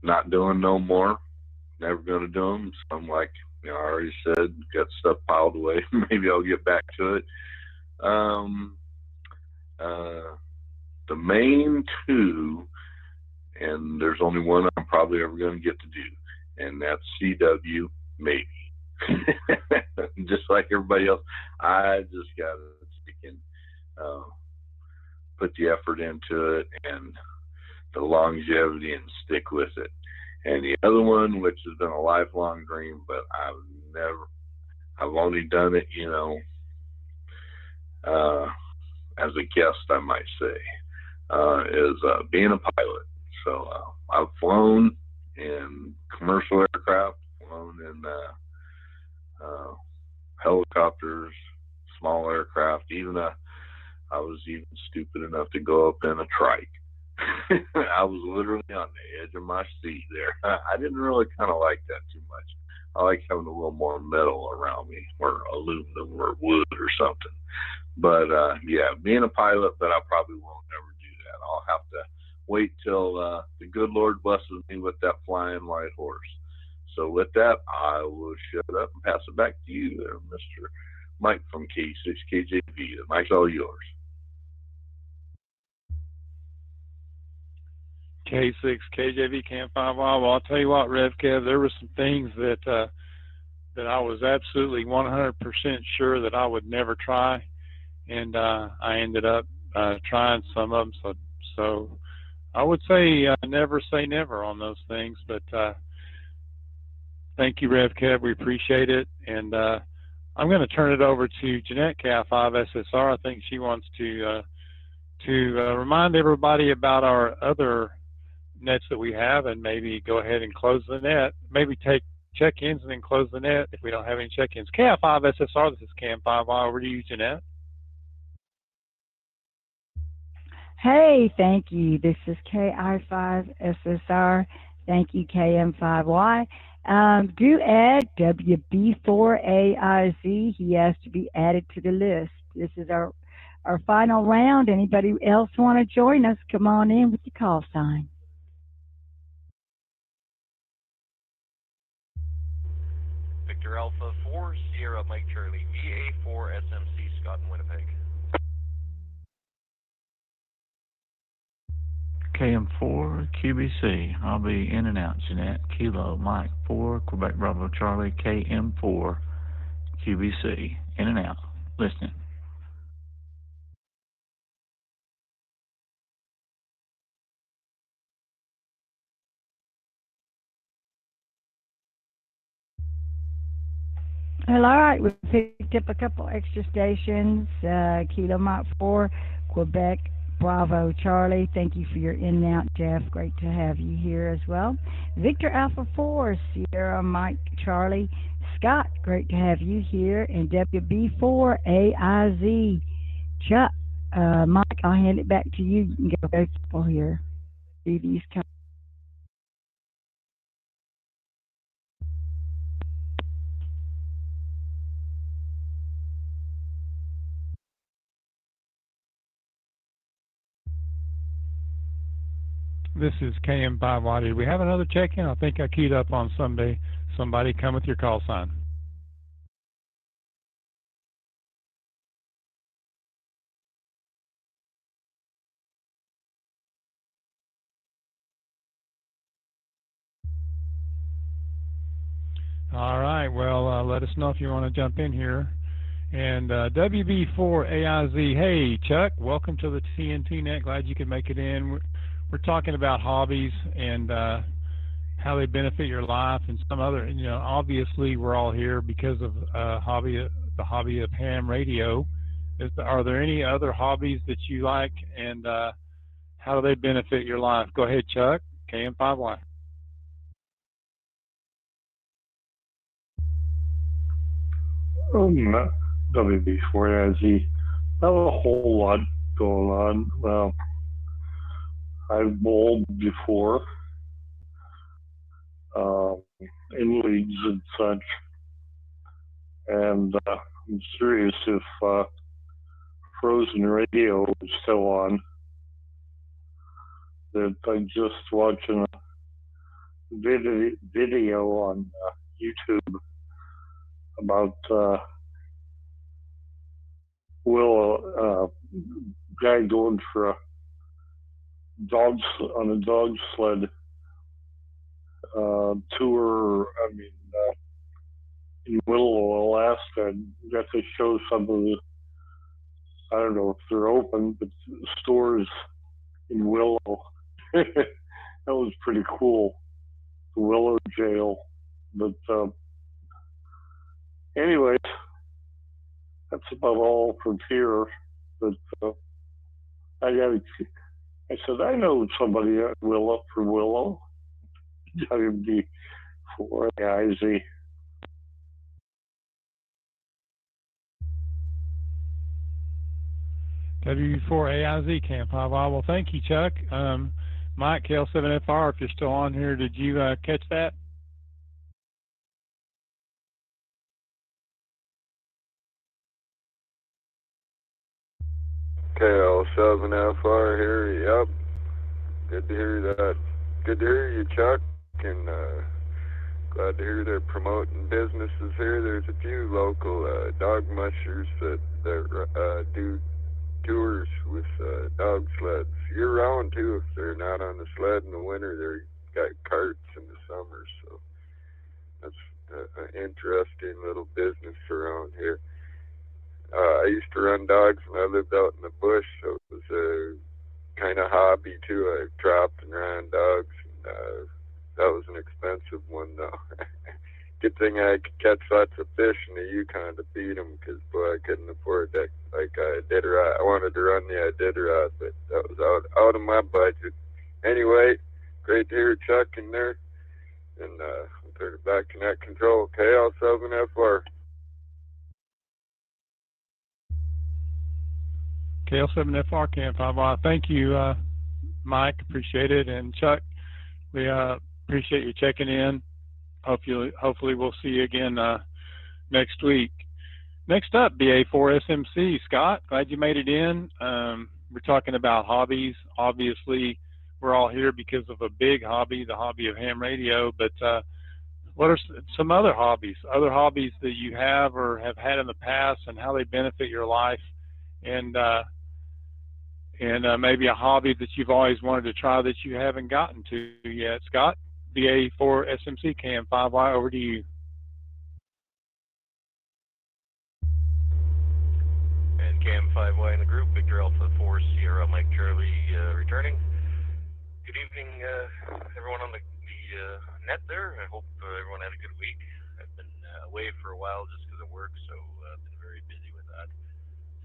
not doing no more, never going to do them. Some, like I already said, got stuff piled away. Maybe I'll get back to it. Um, uh, the main two, and there's only one I'm probably ever going to get to do, and that's CW, maybe. Just like everybody else, I just got to uh, put the effort into it and the longevity and stick with it. And the other one, which has been a lifelong dream, but I've only done it, as a guest, I might say, is being a pilot. So I've flown in commercial aircraft, flown in helicopters, small aircraft. Even I was even stupid enough to go up in a trike. I was literally on the edge of my seat there. I didn't really kind of like that too much. I like having a little more metal around me, or aluminum, or wood, or something. But yeah, being a pilot, but I probably won't ever do that. I'll have to wait till the good Lord blesses me with that flying white horse. So with that, I will shut up and pass it back to you there, Mr. Mike from K6KJV. The mic's all yours. K6KJV Camp 5 Well, I'll tell you what, Rev Kev, there were some things that I was absolutely 100% sure that I would never try, and I ended up trying some of them. So I would say never say never on those things. But thank you, Rev Kev. We appreciate it. And I'm going to turn it over to Jeanette, KI5SSR. I think she wants to remind everybody about our other nets that we have, and maybe go ahead and close the net. Maybe take check-ins and then close the net if we don't have any check-ins. KI5SSR, this is Cam5. Over to you, Jeanette. Hey, thank you. This is KI5SSR. Thank you, KM5Y. Do add WB4AIZ. He has to be added to the list. This is our final round. Anybody else want to join us? Come on in with your call sign. Victor Alpha 4, Sierra Mike Charlie, VA4 SMC, Scott and Winnipeg. KM4 QBC. I'll be in and out. Jeanette, Kilo, Mike 4, Quebec Bravo Charlie, KM4 QBC. In and out. Listening. Well, all right, we've picked up a couple extra stations. Kilo Mike 4, Quebec Bravo Charlie. Thank you for your in and out, Jeff. Great to have you here as well. Victor Alpha 4, Sierra Mike Charlie. Scott, great to have you here. And WB4 AIZ. Chuck, Mike, I'll hand it back to you. You can go people here. See these come. This is KM5Y. Did we have another check-in? I think I keyed up on Sunday. Somebody come with your call sign. All right. Well, let us know if you want to jump in here. And WB4AIZ, hey, Chuck, welcome to the TNT Net. Glad you could make it in. We're talking about hobbies and how they benefit your life, and some other, obviously we're all here because of the hobby of ham radio. Are there any other hobbies that you like, and how do they benefit your life? Go ahead, Chuck, KM5Y. WB4Z. Not a whole lot going on. I've bowled before in leagues and such, and I'm curious if Frozen Radio is still on. That I'm just watching a video on YouTube about guy going for a dog sled tour. In Willow, Alaska, and got to show some of the, I don't know if they're open, but stores in Willow. That was pretty cool. The Willow jail. But anyways, that's about all from here. But I said, I know somebody at Willow. WD4AIZ. W4AIZ Camp 5. Well, thank you, Chuck. Mike, KL7FR, if you're still on here, did you catch that? KL7FR here, yep. Good to hear that. Good to hear you, Chuck, and glad to hear they're promoting businesses here. There's a few local dog mushers that do tours with dog sleds year round too. If they're not on the sled in the winter, they've got carts in the summer. So that's an interesting little business around here. I used to run dogs when I lived out in the bush, so it was a kind of hobby too. I trapped and ran dogs, and that was an expensive one though. Good thing I could catch lots of fish in the Yukon to feed them, because boy, I couldn't afford that. Like I wanted to run the Iditarod, but that was out of my budget. Anyway, great to hear Chuck in there, and I'll turn it back to net control. KL7FR. KL7FR Camp 5. Thank you, Mike. Appreciate it. And Chuck, we appreciate you checking in. Hopefully we'll see you again next week. Next up, BA4SMC. Scott, glad you made it in. We're talking about hobbies. Obviously, we're all here because of a big hobby, the hobby of ham radio. But what are some other hobbies that you have or have had in the past, and how they benefit your life? And maybe a hobby that you've always wanted to try that you haven't gotten to yet. Scott, BA4SMC Cam 5Y, over to you. And Cam 5Y in the group, Victor Alpha 4 Sierra Mike Charlie returning. Good evening, everyone on the net there. I hope everyone had a good week. I've been away for a while just because of work, so I've been very busy with that.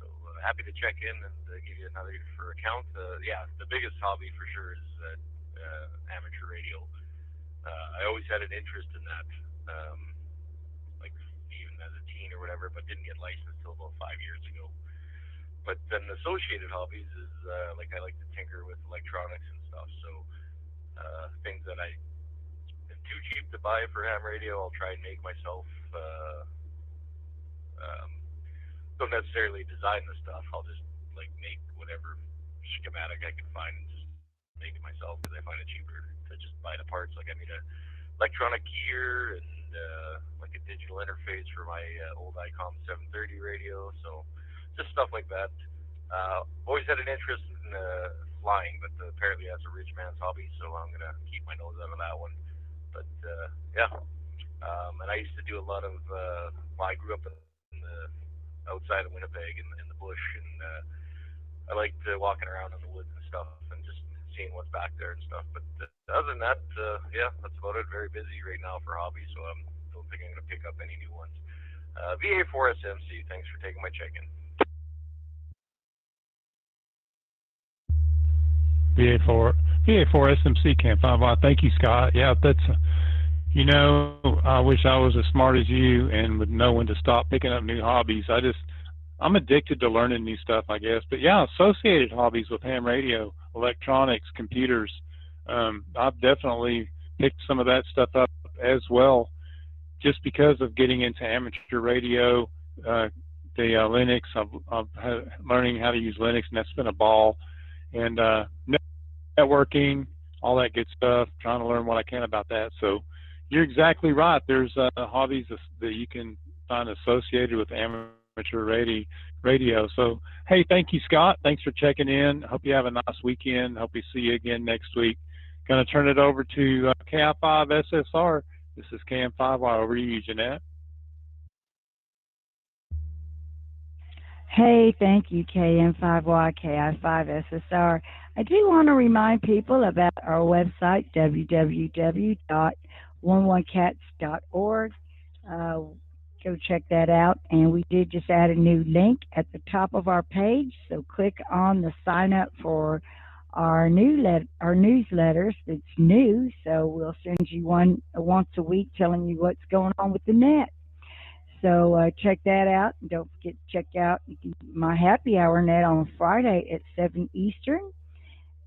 So happy to check in and give you another account. Yeah, the biggest hobby for sure is amateur radio. I always had an interest in that, like even as a teen or whatever, but didn't get licensed until about 5 years ago. But then associated hobbies is like I like to tinker with electronics and stuff. So things that I am too cheap to buy for ham radio, I'll try and make myself. Don't necessarily design the stuff. I'll just like make whatever schematic I can find and just make it myself, because I find it cheaper to just buy the parts. Like I need a electronic gear and like a digital interface for my old ICOM 730 radio. So just stuff like that. Always had an interest in flying, but apparently that's a rich man's hobby, so I'm gonna keep my nose out of that one. But yeah, and I used to do a lot of. Well, I grew up in the outside of Winnipeg in the bush, and I liked walking around in the woods and stuff and just seeing what's back there and stuff. But other than that, yeah, that's about it. Very busy right now for hobbies, so I don't think I'm going to pick up any new ones. VA4SMC, thanks for taking my check-in. VA4SMC Camp 5. Thank you, Scott. Yeah, that's, you know, I wish I was as smart as you and would know when to stop picking up new hobbies. I'm addicted to learning new stuff, I guess. But yeah, associated hobbies with ham radio, electronics, computers. I've definitely picked some of that stuff up as well, just because of getting into amateur radio, uh, the Linux. Learning how to use Linux, and that's been a ball. And networking, all that good stuff. Trying to learn what I can about that. So you're exactly right. There's hobbies that you can find associated with amateur radio. So hey, thank you, Scott. Thanks for checking in. Hope you have a nice weekend. Hope we see you again next week. Going to turn it over to KI5SSR. This is KM5Y. Over to you, Jeanette. Hey, thank you, KM5YKI5SSR. I do want to remind people about our website, www.11cats.org. Uh, go check that out. And we did just add a new link at the top of our page, so click on the sign up for our our newsletters. It's new, so we'll send you one once a week telling you what's going on with the net. So check that out. And don't forget to check out my happy hour net on Friday at 7 Eastern.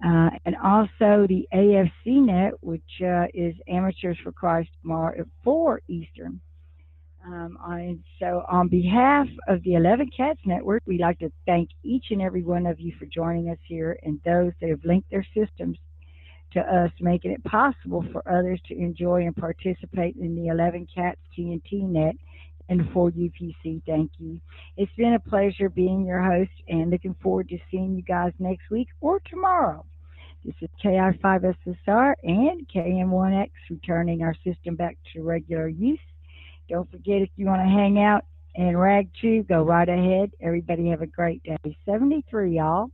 And also the AFC net, which is Amateurs for Christ tomorrow at 4 Eastern. So on behalf of the 11 Cats Network, we'd like to thank each and every one of you for joining us here and those that have linked their systems to us, making it possible for others to enjoy and participate in the 11 Cats TNT net and for UPC. Thank you. It's been a pleasure being your host and looking forward to seeing you guys next week or tomorrow. This is KI5SSR and KM1X returning our system back to regular use. Don't forget, if you want to hang out and rag too, go right ahead. Everybody have a great day. 73, y'all.